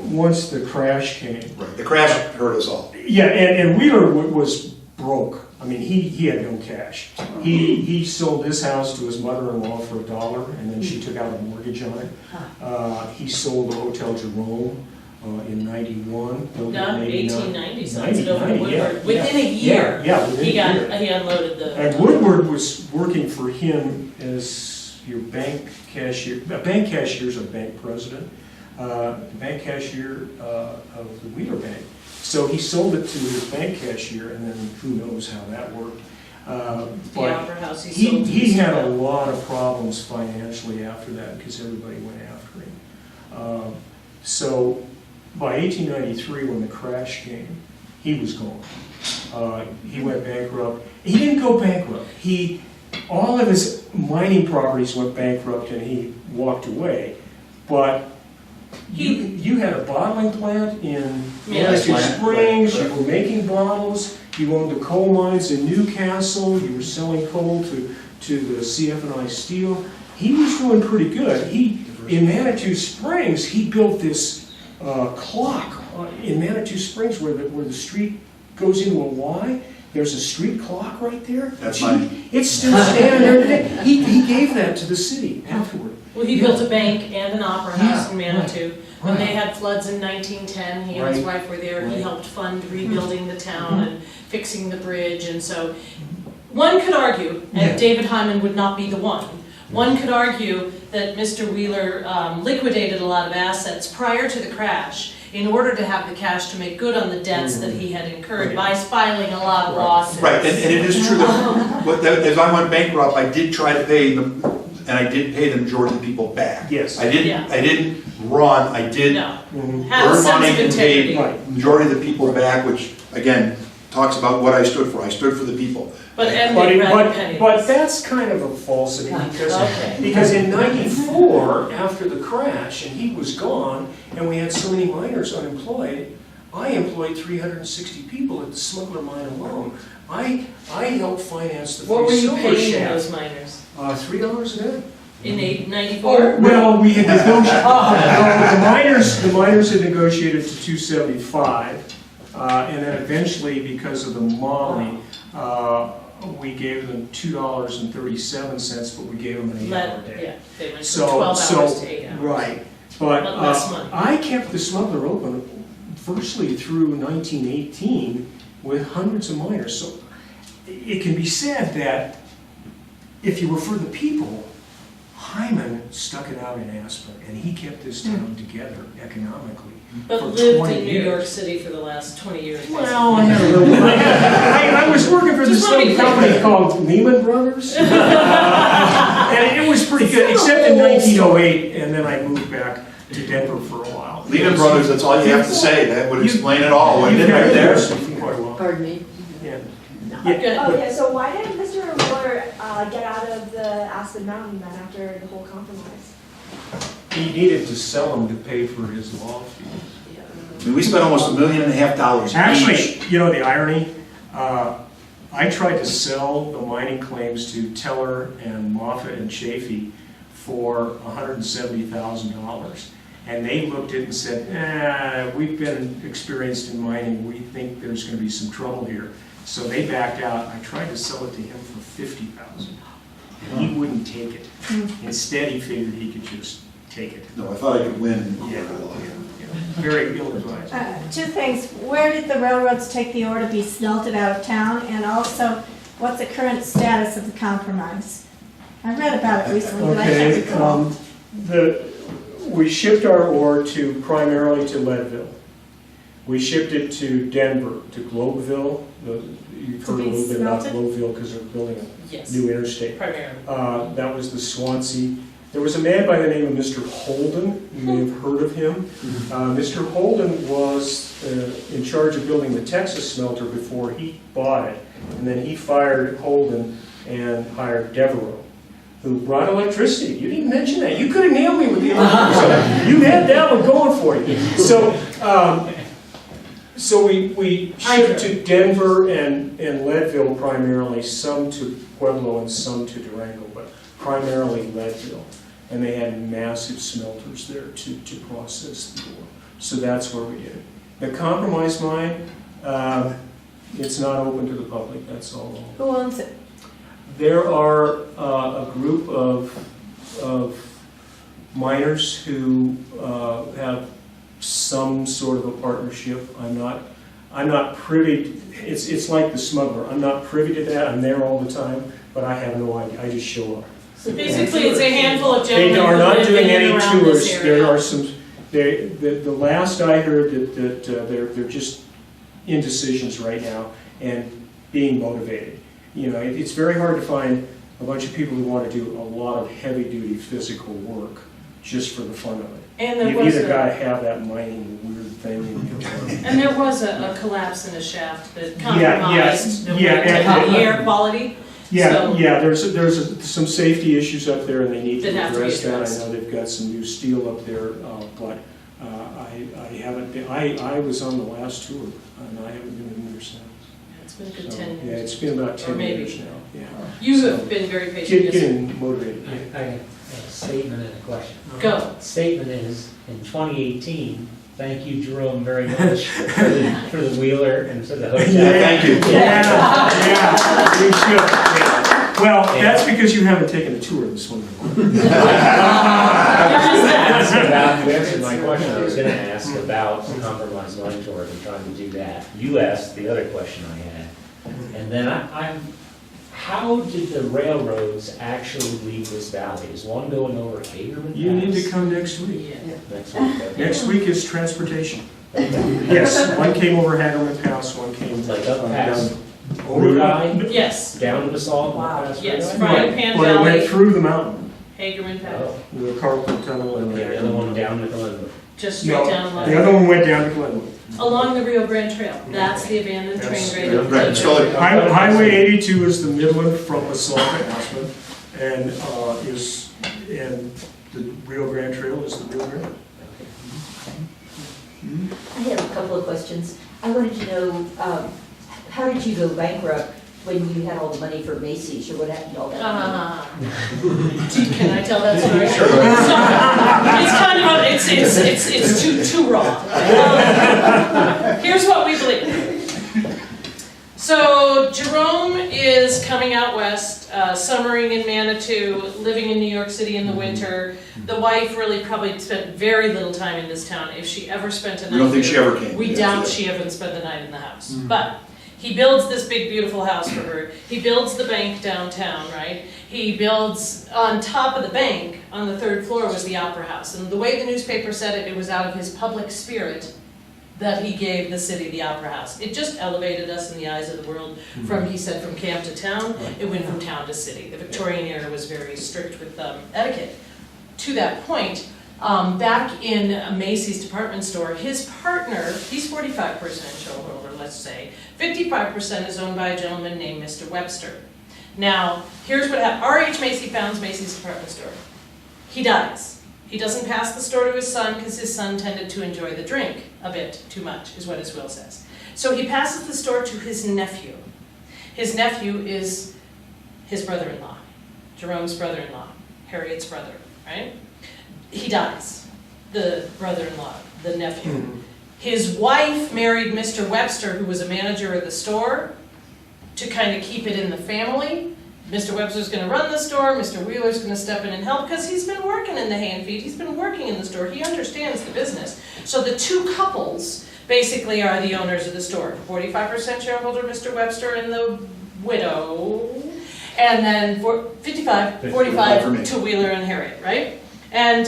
once the crash came. Right, the crash hurt us all. Yeah, and Wheeler was broke. I mean, he had no cash. He sold his house to his mother-in-law for $1, and then she took out a mortgage on it. He sold the Hotel Jerome in '91. built it in Not 89. 1890, so it's over 90, Woodward. yeah. Within a year, within he a year. unloaded the. And Woodward was working for him as your bank cashier. A bank cashier is a bank president. The bank cashier of the Wheeler Bank. So he sold it to his bank cashier, and then who knows how that worked. The But Opera House he sold to he had a Stella. lot of problems financially after that because everybody went after him. So by 1893, when the crash came, he was gone. He went bankrupt. He didn't go bankrupt. All of his mining properties went bankrupt, and he walked away. But you had a bottling plant in Manitou Springs, you were making bottles, you owned the coal mines in Newcastle, you were selling coal to the CF&I Steel. He was doing pretty good. In Manitou Springs, he built this clock in Manitou Springs where the street goes into a Y. There's a street clock right there. That's mine. It's still standing there today. He gave that to the city afterward. Well, he built a bank and an opera house in Yeah, Manitou. When right. they had floods in 1910, he and his Right. wife were there. He Right. helped fund rebuilding the town and fixing the bridge. And so one could argue, and Yeah. David Hyman would not be the one could argue that Mr. Wheeler liquidated a lot of assets prior to the crash in order to have the cash to make good on the debts that he had incurred by filing a lot of lawsuits. Right, and it is true that as I went bankrupt, I did try to pay them, and I did pay the majority of the people back. Yes. I didn't run, I did No, Mhm. have a earn money sense of and pay integrity. Right. the majority of the people back, which, again, talks about what I stood for. I stood for the people. But ended rather penniless. But that's kind of a falsity because in '94, after the crash, and he was gone, and we had so many miners unemployed, I employed 360 people at the Smuggler Mine alone. I helped finance the What were free you silver paying shaft. those miners? $3 a day. In 94? Well, we had negotiated. The miners had negotiated to $275, and then eventually, because of the Molly, we gave them $2.37, but we gave them an 8-hour day. Yeah, they went from 12 hours to 8 hours. Right, but But less money. I kept the smuggler open virtually through 1918 with hundreds of miners. So it can be said that if you were for the people, Hyman stuck it out in Aspen, and he kept this town together economically But for lived 20 in New years. York City for the last 20 years. Well, I had a little, I was working for this Just let me little company called Lehman Brothers. And it was pretty good, except in 1908, and then I moved back to Denver for a while. Lehman Brothers, that's all you have to say, that would explain it all, wouldn't it, You've right had there? this for quite a while. Pardon me? Yeah. Good. Oh, yeah, so why did Mr. Wheeler get out of the Aspen Mountain then after the whole compromise? He needed to sell them to pay for his law fees. I mean, we spent almost $1.5 million each. Actually, you know the irony? I tried to sell the mining claims to Teller and Moffett and Chafee for $170,000. And they looked at it and said, we've been experienced in mining, we think there's going to be some trouble here. So they backed out. I tried to sell it to him for $50,000. And he wouldn't take it. Instead, he figured he could just take it. No, I thought I could win. Yeah. Very ill-advised. Two things. Where did the railroads take the ore to be smelted out of town? And also, what's the current status of the compromise? I read about it recently, but I can't Okay, recall. we shipped our ore primarily to Leadville. We shipped it to Denver, to Globeville. You've To heard a be little bit about smelted? Globeville because they're building a Yes, new interstate. primarily. That was the Swansea. There was a man by the name of Mr. Holden. You may have heard of him. Mr. Holden was in charge of building the Texas smelter before he bought it. And then he fired Holden and hired Devereaux, who brought electricity. You didn't mention that. You could have nailed me with the electricity. You had that one going for you. So we shipped to Denver and Leadville primarily, some to Pueblo and some to Durango, but primarily Leadville. And they had massive smelters there to process the ore. So that's where we did it. The compromise mine, it's not open to the public, that's all. Who owns it? There are a group of miners who have some sort of a partnership. I'm not privy. It's like the smuggler. I'm not privy to that. I'm there all the time, but I have no idea. I just show up. So basically, it's a handful of They gentlemen are who not live doing in and any around tours. this area. There are some. The last I heard that they're just indecisions right now and being motivated. You know, it's very hard to find a bunch of people who want to do a lot of heavy-duty physical work just for the fun of it. And there You've was either a- got to have that mining weird thing in your life. And there was a collapse in a shaft that Yeah, compromised the and- air quality. Yeah, So- yeah. There's some safety issues up there, and they need to That have to be address that. I addressed. know they've got some new steel up there, but I haven't been. I was on the last tour, and I haven't been in there since. It's been a good So, 10 yeah, years. it's been about 10 maybe. years now. Yeah. You So, have been very patient. yes. getting motivated. I have a statement and a question. Go. Statement is, in 2018, thank you, Jerome, very much for the Wheeler and for the hotel. Yeah, thank you. Yeah, you should. Yeah. Well, that's because you haven't taken a tour of this one. You answered my question. I was going to ask about the compromise line tour and trying to do that. You asked the other question I had. And then how did the railroads actually leave this valley? Is one going over Hagerman Pass? You need to come next week. Yeah. Next week, okay. Next week is transportation. Yes, one came over Hagerman Pass, one came Like up past down. Route I, Yes, down to Basalt? Wow. past yes, Route I? Frying Pan Well, it went Valley, through the mountain, Hagerman Pass, Oh, the Carlton Tunnel and okay, the other one down to Glenwood. just straight No, down the other line. one went down to Glenwood. Along the Rio Grande Trail. That's the abandoned train That's- grade. of Right, so Glenwood. Highway 82 is the Midland from Basalt to Aspen, and the Rio Grande Trail is the Rio Grande. I have a couple of questions. I wanted to know, how did you go bankrupt when you had all the money for Macy's, or what happened to all that money? Can I tell that story? Sure. It's kind of, too raw. Here's what we believe. So Jerome is coming out west, summering in Manitou, living in New York City in the winter. The wife really probably spent very little time in this town, if she ever spent a night. We don't think she here. ever came. We Yeah, doubt yeah. she ever spent the night in the house. But He builds this big, beautiful house for her. He builds the bank downtown, right? He builds, on top of the bank, on the 3rd floor, was the Opera House. And the way the newspaper said it, it was out of his public spirit that he gave the city the Opera House. It just elevated us in the eyes of the world from, he said, from camp to town. It went from town to city. The Victorian era was very strict with etiquette. To that point, back in a Macy's department store, his partner, he's 45% shareholder, let's say. 55% is owned by a gentleman named Mr. Webster. Now, here's what happened. R.H. Macy founds Macy's department store. He dies. He doesn't pass the store to his son because his son tended to enjoy the drink a bit too much, is what his will says. So he passes the store to his nephew. His nephew is his brother-in-law, Jerome's brother-in-law, Harriet's brother, right? He dies, the brother-in-law, the nephew. His wife married Mr. Webster, who was a manager of the store, to kind of keep it in the family. Mr. Webster's going to run the store, Mr. Wheeler's going to step in and help, because he's been working in the hand feed, he's been working in the store, he understands the business. So the two couples basically are the owners of the store. 45% shareholder, Mr. Webster, and the widow, and then 45 to Wheeler and Harriet, right? And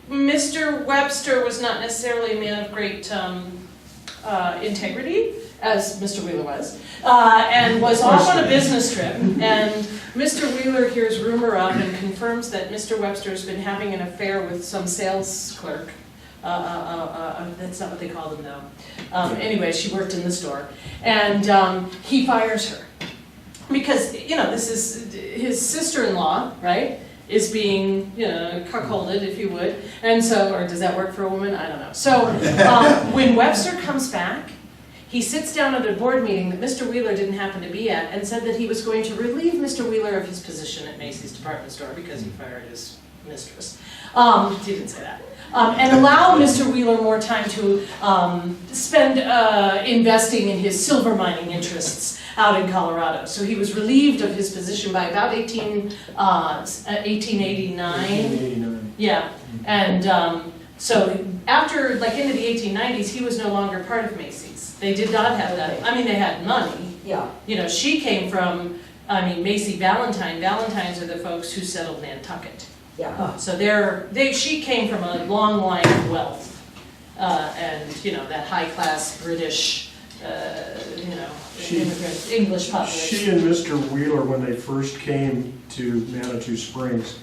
Mr. Webster was not necessarily a man of great integrity, as Mr. Wheeler was, and was off on a business trip. And Mr. Wheeler hears rumor of and confirms that Mr. Webster's been having an affair with some sales clerk. That's not what they call them though. Anyway, she worked in the store. And he fires her. Because, you know, this is his sister-in-law, right? Is being, you know, cuckolded, if you would. And so, or does that work for a woman? I don't know. So when Webster comes back, he sits down at a board meeting that Mr. Wheeler didn't happen to be at and said that he was going to relieve Mr. Wheeler of his position at Macy's department store because he fired his mistress. He didn't say that. And allow Mr. Wheeler more time to spend investing in his silver mining interests out in Colorado. So he was relieved of his position by about 1889. 1889. Yeah, and so after, like into the 1890s, he was no longer part of Macy's. They did not have that. I mean, they had money. Yeah. You know, she came from, I mean, Macy Valentine. Valentines are the folks who settled Nantucket. Yeah. So she came from a long line of wealth, and you know that high-class British, you know, immigrant English population. She and Mr. Wheeler, when they first came to Manitou Springs,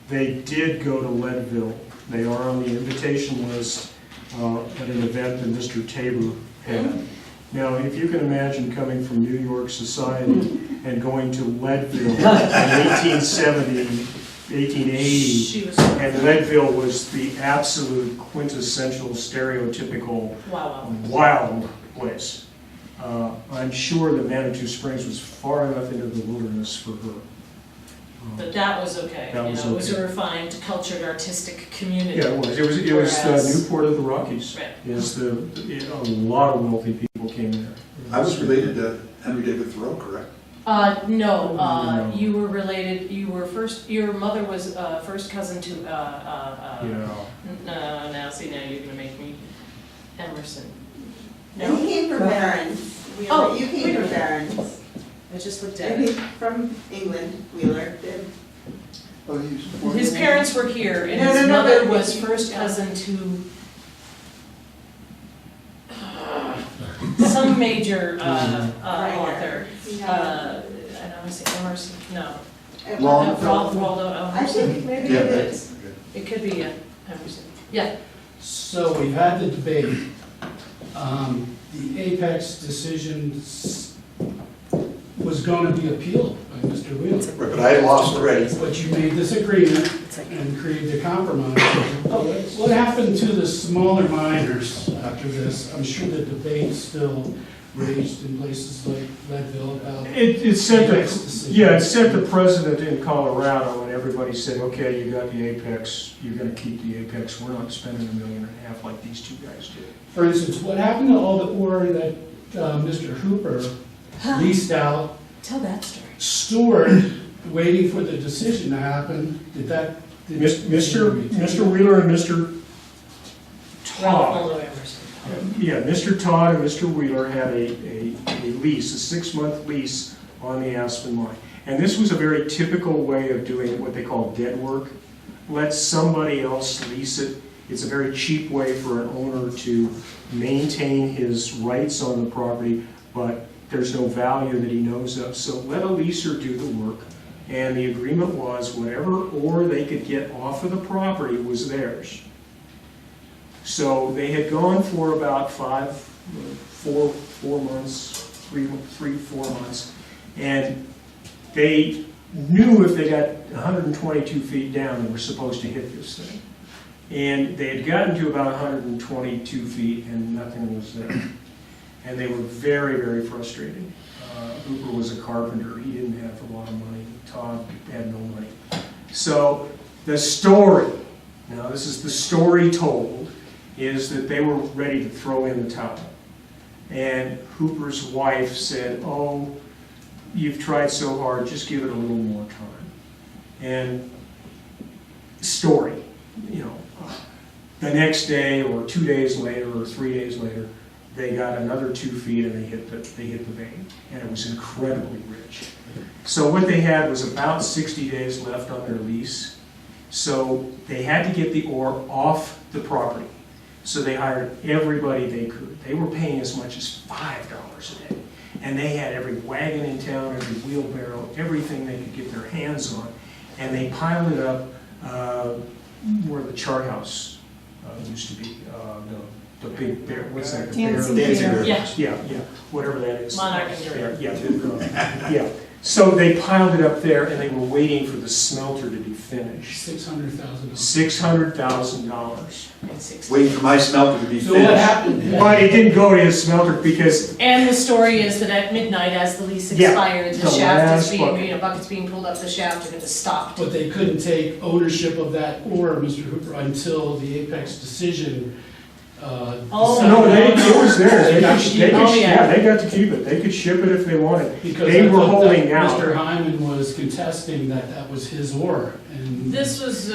they did go to Leadville. They are on the invitation list at an event that Mr. Tabor had. Now, if you can imagine coming from New York society and going to Leadville in 1870, 1880, and Leadville was the absolute quintessential, stereotypical wild place. I'm sure that Manitou Springs was far enough into the wilderness for her. But that was okay. That was It was okay. a refined, cultured, artistic community. Yeah, it was the Newport of the Rockies. Right. A lot of wealthy people came there. I was related to Henry David Thoreau, correct? No, you were related, your mother was first cousin to, now see, now you're gonna make me, Emerson. No, he came from Barron's. Oh, You came from Barron's. I just looked at And it. he's from England, Wheeler did. Oh, His parents were here, and No, his no, no, mother but- was first cousin to some major author. I don't say Emerson, no. Waldo I think maybe Yeah, it is. It could be Emerson. Yeah. So we've had the debate. The Apex decision was going to be appealed by Mr. Wheeler. Right, but I had lost already. But you made this agreement and created a compromise. What happened to the smaller miners after this? I'm sure the debate still raged in places like Leadville about It set Apex decision. it set the precedent in Colorado, and everybody said, okay, you got the Apex, you're gonna keep the Apex, we're not spending $1.5 million like these two guys did. For instance, what happened to all the ore that Mr. Hooper leased out, Tell that story. stored, waiting for the decision to happen? Mr. Wheeler and Mr. Todd. Waldo Emerson. Yeah, Mr. Todd and Mr. Wheeler had a lease, a 6-month lease on the Aspen mine. And this was a very typical way of doing what they call dead work. Let somebody else lease it. It's a very cheap way for an owner to maintain his rights on the property, but there's no value that he knows of. So let a leaser do the work. And the agreement was whatever ore they could get off of the property was theirs. So they had gone for about 4 months, 4 months, and they knew if they got 122 feet down, they were supposed to hit this thing. And they had gotten to about 122 feet and nothing was there. And they were very, very frustrated. Hooper was a carpenter. He didn't have a lot of money. Todd had no money. So the story, now this is the story told, is that they were ready to throw in the towel. And Hooper's wife said, oh, you've tried so hard, just give it a little more time. And story, the next day or 2 days later or 3 days later, they got another 2 feet and they hit the vein. And it was incredibly rich. So what they had was about 60 days left on their lease. So they had to get the ore off the property. So they hired everybody they could. They were paying as much as $5 a day. And they had every wagon in town, every wheelbarrow, everything they could get their hands on. And they piled it up where the chart house used to be. The big bear, what's that? The Dancing bear? Yeah. Yeah, whatever that is. Monarch and Jerome. Yeah. So they piled it up there and they were waiting for the smelter to be finished. $600,000. $600,000. Waiting for my smelter to be So what finished. happened? But it didn't go to his smelter because And the story is that at midnight, as the lease Yeah, expired, the the shaft last is being, bucket. buckets being pulled up the shaft and it just stopped. But they couldn't take ownership of that ore, Mr. Hooper, until the Apex decision. Oh, decided- no, it was theirs. They got could, to they keep could, it. yeah. they got to keep it. They could ship it if they wanted. Because They I were thought that holding out. Mr. Hyman was contesting that that was his ore, and. This was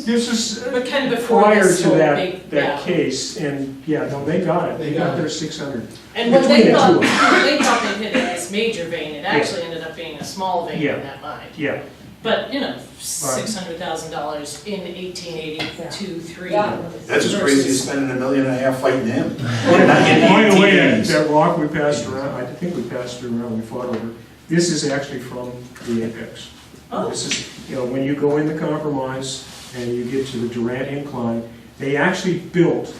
This is but kind of before prior this to whole that, big, that yeah. case, and yeah, no, they got it. They They got got their it. 600. And when Between they the thought, two of them. they thought they'd hit this major vein, it actually ended up being a small vein Yeah. in that mine. Yeah, But, $600,000 in 1882, 3. That's as crazy as spending $1.5 million fighting him. by the way, that rock we passed around, I think we passed it around, we fought over, this is actually from the Apex. Oh. This is, when you go in the compromise and you get to the Durant Incline, they actually built,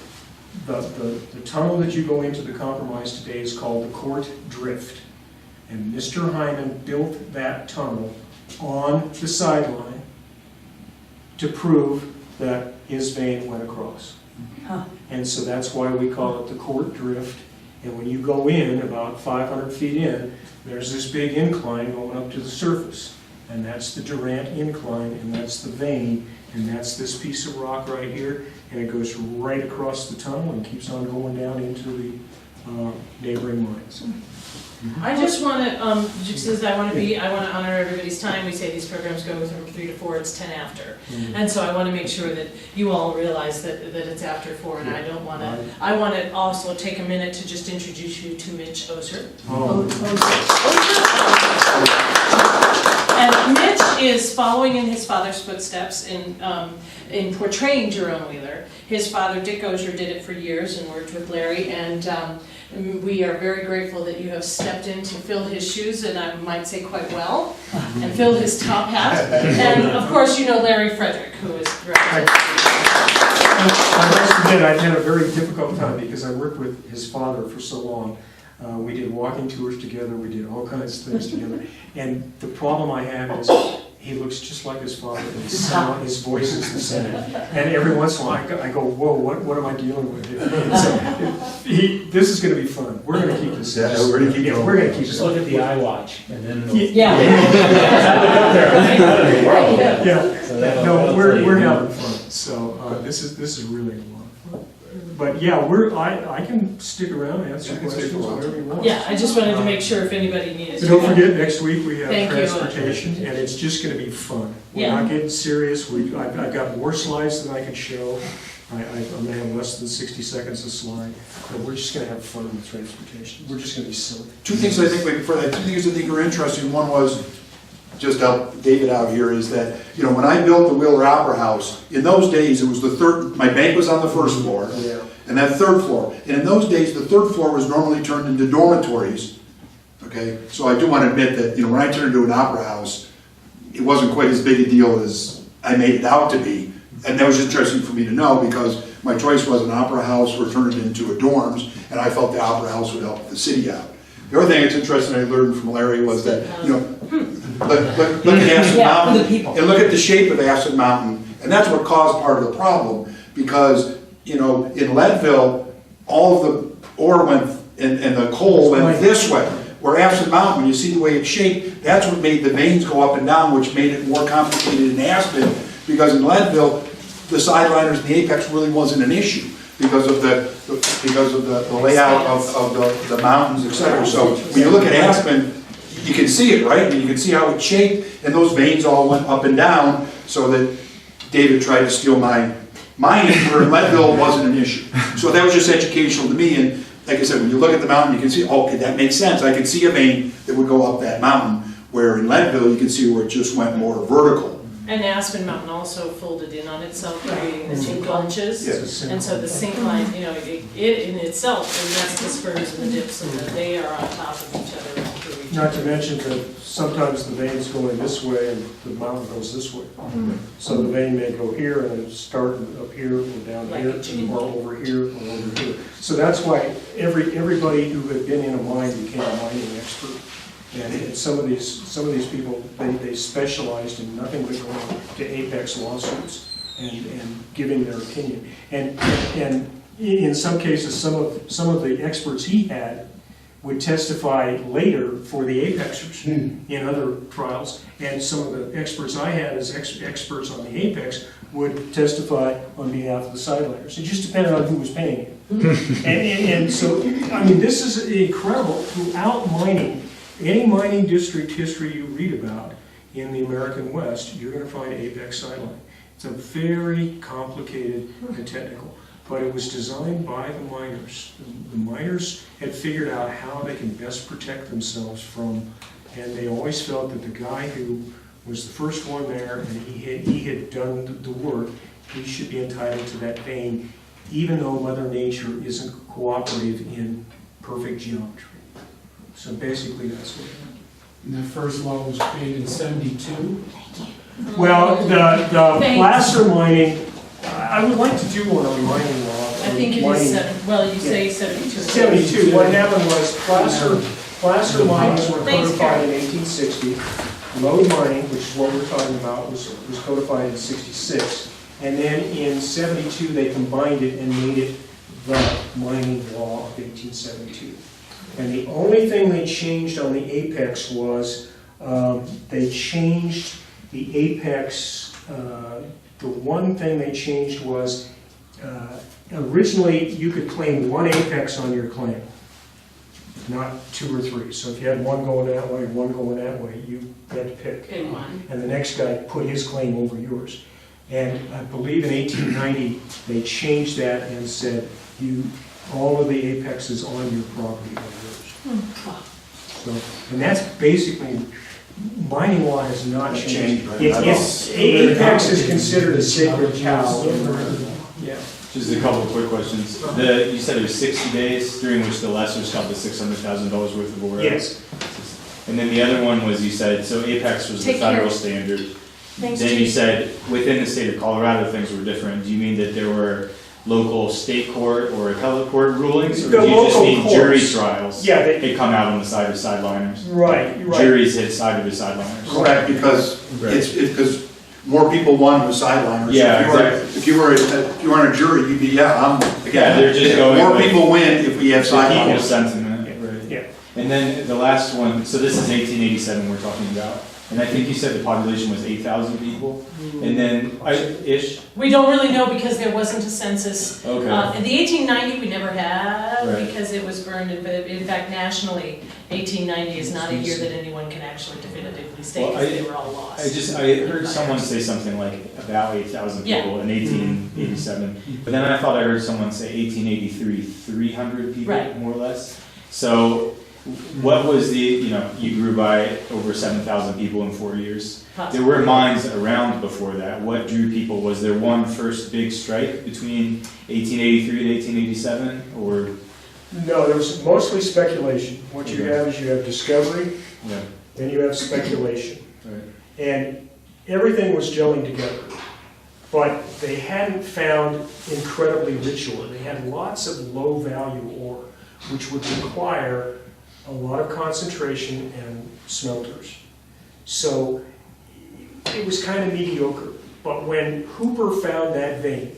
the tunnel that you go into the compromise today is called the Court Drift. And Mr. Hyman built that tunnel on the sideline to prove that his vein went across. Huh. And so that's why we call it the Court Drift. And when you go in, about 500 feet in, there's this big incline going up to the surface. And that's the Durant Incline, and that's the vein, and that's this piece of rock right here. And it goes right across the tunnel and keeps on going down into the neighboring mines. I just want to, just as I want to honor everybody's time. We say these programs go from 3 to 4, it's 10 after. And so I want to make sure that you all realize that it's after 4, and I don't want to, I want to also take a minute to just introduce you to Mitch Osur. And Mitch is following in his father's footsteps in portraying Jerome Wheeler. His father, Dick Osur, did it for years and worked with Larry, and we are very grateful that you have stepped in to fill his shoes, and I might say quite well, and filled his top hat. And of course, you know Larry Fredrick, who is I must admit, I've had a very difficult time because I worked with his father for so long. We did walking tours together, we did all kinds of things together. And the problem I have is he looks just like his father, and his voice is the same. And every once in a while I go, whoa, what am I dealing with here? So this is going to be fun. We're going to keep this. Yeah, we're going to keep it. We're going to keep Just it. look at the iWatch and then. Yeah. Yeah. No, we're having fun. So this is really a lot of fun. But yeah, I can stick around and answer questions, whatever you want. Yeah, I just wanted to make sure if anybody needed to. Don't forget, next week we have Thank you. transportation, and it's just going to be fun. We're Yeah. not getting serious. I've got more slides than I can show. I'm gonna have less than 60 seconds of slide, but we're just gonna have fun with transportation. We're just gonna be silly. Two things I think, before that, two things I think are interesting. One was, just help David out here, is that, you know, when I built the Wheeler Opera House, in those days, it was the third, my bank was on the first floor, Yeah. and that third floor. And in those days, the third floor was normally turned into dormitories, okay? So I do want to admit that, you know, when I turned into an opera house, it wasn't quite as big a deal as I made it out to be. And that was interesting for me to know, because my choice was an opera house or turn it into a dorms, and I felt the opera house would help the city out. The other thing that's interesting I learned from Larry was that, you know, look at Aspen Mountain, and look at the shape of Aspen Mountain, and that's what caused part of the problem, because, you know, in Leadville, all of the ore went, and the coal went this way. Where Aspen Mountain, when you see the way it's shaped, that's what made the veins go up and down, which made it more complicated in Aspen, because in Leadville, the sideliners and the apex really wasn't an issue because of the layout of the mountains, etc. So when you look at Aspen, you can see it, right? And you can see how it's shaped, and those veins all went up and down, so that David tried to steal mine, where Leadville wasn't an issue. So that was just educational to me, and like I said, when you look at the mountain, you can see, okay, that makes sense. I can see a vein that would go up that mountain, where in Leadville, you can see where it just went more vertical. And Aspen Mountain also folded in on itself, creating the sink lunches. Yes. And so the sink line, you know, it in itself, and that's the spurs and the dips, and they are on top of each other all through each Not other. to mention that sometimes the veins go in this way and the mountain goes this way. So the vein may go here and then start up here or down Like here a chicken. or over here or over here. So that's why everybody who had been in a mine became a mining expert. And some of these people, they specialized in nothing but going to apex lawsuits and giving their opinion. And in some cases, some of the experts he had would testify later for the apexers in other trials. And some of the experts I had as experts on the apex would testify on behalf of the sideliners. It just depended on who was paying it. and so, I mean, this is incredible. Throughout mining, any mining district history you read about in the American West, you're going to find apex sideline. It's a very complicated and technical, but it was designed by the miners. The miners had figured out how they can best protect themselves from, and they always felt that the guy who was the first one there and he had done the work, he should be entitled to that vein, even though Mother Nature isn't cooperative in perfect geometry. So basically, that's what happened. And that first law was created in 72. Well, the placer mining, I would like to do one on mining law. I think it is you say 72. 72. What happened was placer mines were codified in 1860. Lode mining, which is what we're talking about, was codified in 66. And then in 72, they combined it and made it the mining law of 1872. And the only thing they changed on the apex was they changed the apex. The one thing they changed was originally you could claim one apex on your claim, not two or three. So if you had one going that way and one going that way, you had to pick. And the next guy put his claim over yours. And I believe in 1890 they changed that and said all of the apexes on your property are yours. So, and that's basically, mining law has not changed. Right? Apex is considered a sacred cow. Yeah. Just a couple of quick questions. You said it was 60 days during which the lessers got the $600,000 worth of ore. Yes. And then the other one was you said, so apex was the federal standard. Thanks, Then Chief. you said within the state of Colorado things were different. Do you mean that there were local state court or appellate court rulings? Or The do you just local mean courts. jury trials? Yeah, They come out on the side of sideliners. Right. Juries hit side of the sideliners. Correct, because because more people won with sideliners. Yeah, If you were on a jury, you'd be, Yeah, they're just going more with people win if we have the people's sideliners. sentiment. Right. Yeah. And then the last one, so this is 1887 we're talking about. And I think you said the population was 8,000 people, and then, ish? We don't really know because there wasn't a census. Okay. In the 1890, we never had, Right. because it was burned, in fact, nationally, 1890 is not a year that anyone can actually definitively state, Well, because they were all lost. I heard someone say something like about 8,000 Yeah. people in 1887, but then I thought I heard someone say 1883, 300 people, Right. more or less. So, what was you grew by over 7,000 people in 4 years. There were mines around before that. What drew people? Was there one first big strike between 1883 and 1887, or? No, there was mostly speculation. What you Okay. have is you have discovery, Yeah. then you have speculation. Right. And everything was gelling together. But they hadn't found incredibly rich ore. They had lots of low-value ore, which would require a lot of concentration and smelters. So it was kind of mediocre. But when Hooper found that vein,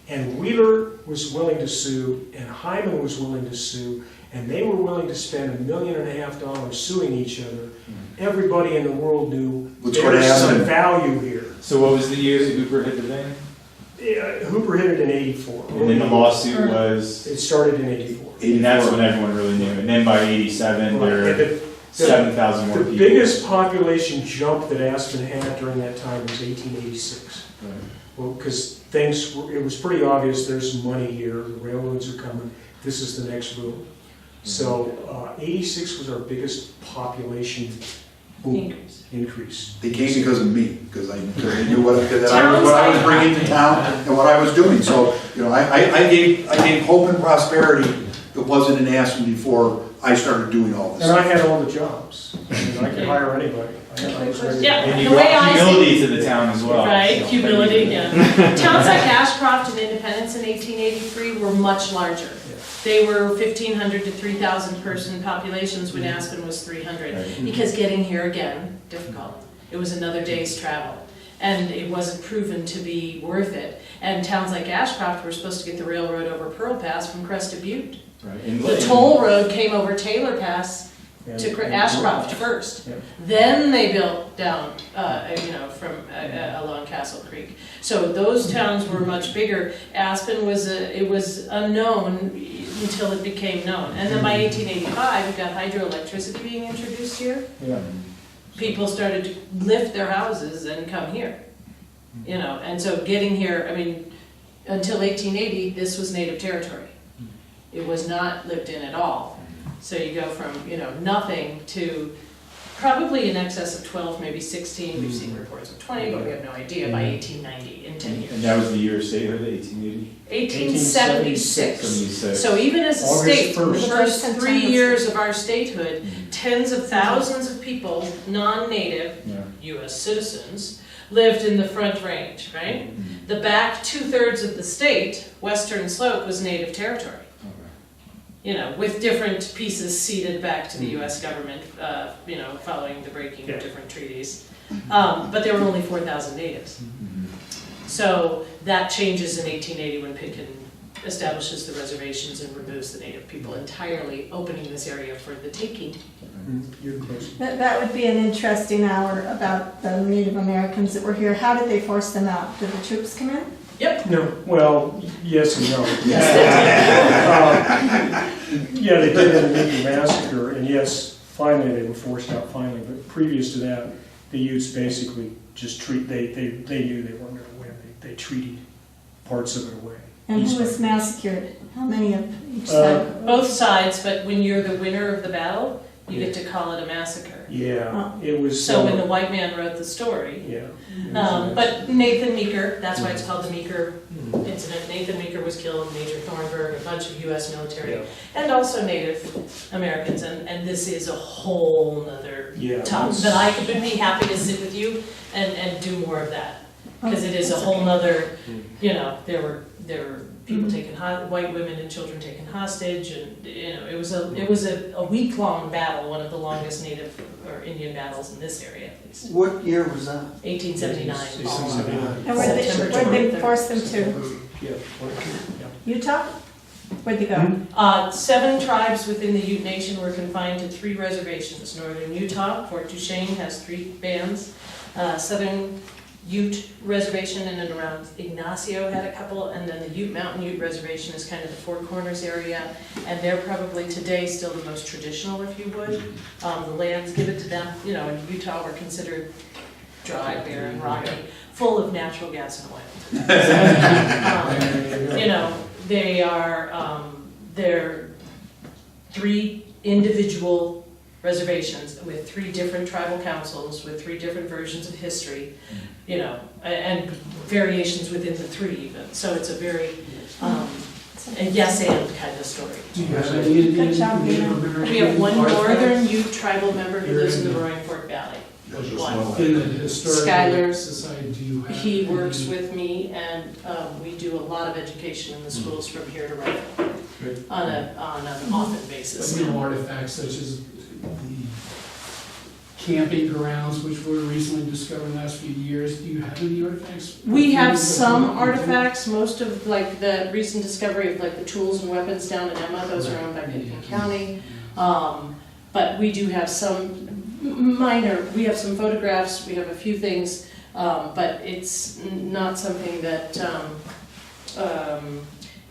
and Wheeler was willing to sue, and Hyman was willing to sue, and they were willing to spend $1.5 million suing each other, everybody in the world knew What's there gonna was some happen? value here. So what was the year that Hooper hit the vein? Hooper hit it in '84. And then the lawsuit was, It started in '84. and that's when everyone really knew. And then by 87, there And were 7,000 more the people. biggest population jump that Aspen had during that time was 1886. Right. Well, because it was pretty obvious there's some money here, the railroads are coming, this is the next boom. So 86 was our biggest population boom increase. They came because of me, because they knew what I was bringing to town and what I was doing. So, I gave hope and prosperity that wasn't in Aspen before I started doing all this. And I had all the jobs. I mean, I could hire anybody. I was ready. Yeah. And you The way brought I see- humility to the town as well. Right, So- humility, yeah. Towns like Ashcroft and Independence in 1883 were much larger. They were 1,500 to 3,000 person populations when Aspen was 300. Right. Because getting here again, difficult. It was another day's travel. And it wasn't proven to be worth it. And towns like Ashcroft were supposed to get the railroad over Pearl Pass from Crested Butte. Right. And The toll road came over Taylor Pass to Ashcroft first. Yeah. Then they built down, from along Castle Creek. So those towns were much bigger. Aspen was unknown until it became known. And then by 1885, we got hydroelectricity being introduced here. Yeah. People started to lift their houses and come here. And so getting here, until 1880, this was native territory. It was not lived in at all. So you go from, nothing to probably in excess of 12, maybe 16. We've seen reports of 20, but we have no idea by 1890, in 10 years. And that was the year of statehood, 1880? 1876. 76. So even as a August state, for the 1st. first 3 years of our statehood, tens of thousands of people, non-native, Yeah. US citizens, lived in the Front Range, right? The back 2/3 of the state, western slope, was native territory. With different pieces ceded back to the US government, following the breaking of different treaties. But there were only 4,000 natives. So that changes in 1880 when Pitkin establishes the reservations and removes the native people entirely, opening this area for the taking. You're close. That would be an interesting hour about the Native Americans that were here. How did they force them out? Did the troops come in? Yep. No, well, yes and no. Yeah, they did the Lincoln Massacre, and yes, finally they were forced out finally, but previous to that, the Utes basically just they knew they weren't gonna win, they treated parts of it away. And who was massacred? How many of each side? Both sides, but when you're the winner of the battle, you get to call it a massacre. Yeah, it was. So when the white man wrote the story, Yeah. but Nathan Meeker, that's why it's called the Meeker incident. Nathan Meeker was killed, Major Thornburg, a bunch of US military, Yeah. and also Native Americans, and this is a whole nother Yeah, topic that I would be happy to sit with you and do more of that. Because it is a whole nother, there were people taken, white women and children taken hostage, and it was a week-long battle, one of the longest Native or Indian battles in this area at least. What year was that? 1879. And where did they force them to? Yeah. Utah? Where'd they go? 7 tribes within the Ute Nation were confined to 3 reservations. Northern Utah, Fort Duchesne has 3 bands. Southern Ute Reservation in and around Ignacio had a couple, and then the Ute Mountain Ute Reservation is kind of the Four Corners area, and they're probably today still the most traditional, if you would. The lands given to them, you know, in Utah were considered dry, barren, rocky, full of natural gas and oil. You know, they are, they're 3 individual reservations with 3 different tribal councils, with 3 different versions of history, you know, and variations within the 3 even. So it's a very, a yes and kind of story. Do you have any Indian Good job, Native Nina. American We have one artifacts? northern Ute tribal member who lives in the Roaring Fork Valley. One. In the Historical Skylar, Society, do you have? He any- works with me, and we do a lot of education in the schools from here to Rifle Good. on an often basis. Some artifacts such as the camping grounds, which were recently discovered in the last few years. Do you have any artifacts? We have some artifacts, most of like the recent discovery of like the tools and weapons down in Emma, those are owned by Pitkin County. But we do have some minor, we have some photographs, we have a few things, but it's not something that,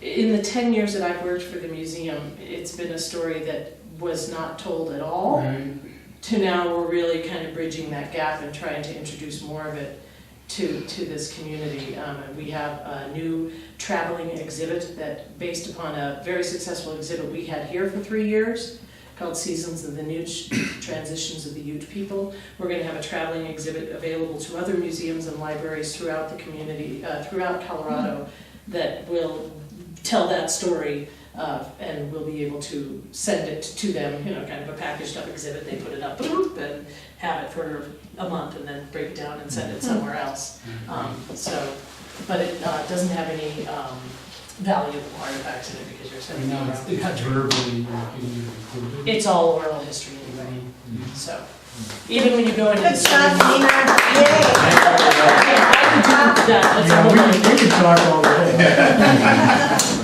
in the 10 years that I've worked for the museum, it's been a story that was not told at all. Right. To now we're really kind of bridging that gap and trying to introduce more of it to this community. And we have a new traveling exhibit that, based upon a very successful exhibit we had here for 3 years, called Seasons of the Newt, Transitions of the Ute People. We're going to have a traveling exhibit available to other museums and libraries throughout the community, throughout Colorado, that will tell that story, and we'll be able to send it to them, you know, kind of a packaged up exhibit. They put it up and have it for a month and then break it down and send it somewhere else. But it doesn't have any valuable artifacts in it because you're sending it Now, around. it's not verbally being recorded. It's all oral history anyway, so. Even when you go into. Good job, Nina. I can do that, that's a Yeah, whole we can talk all day.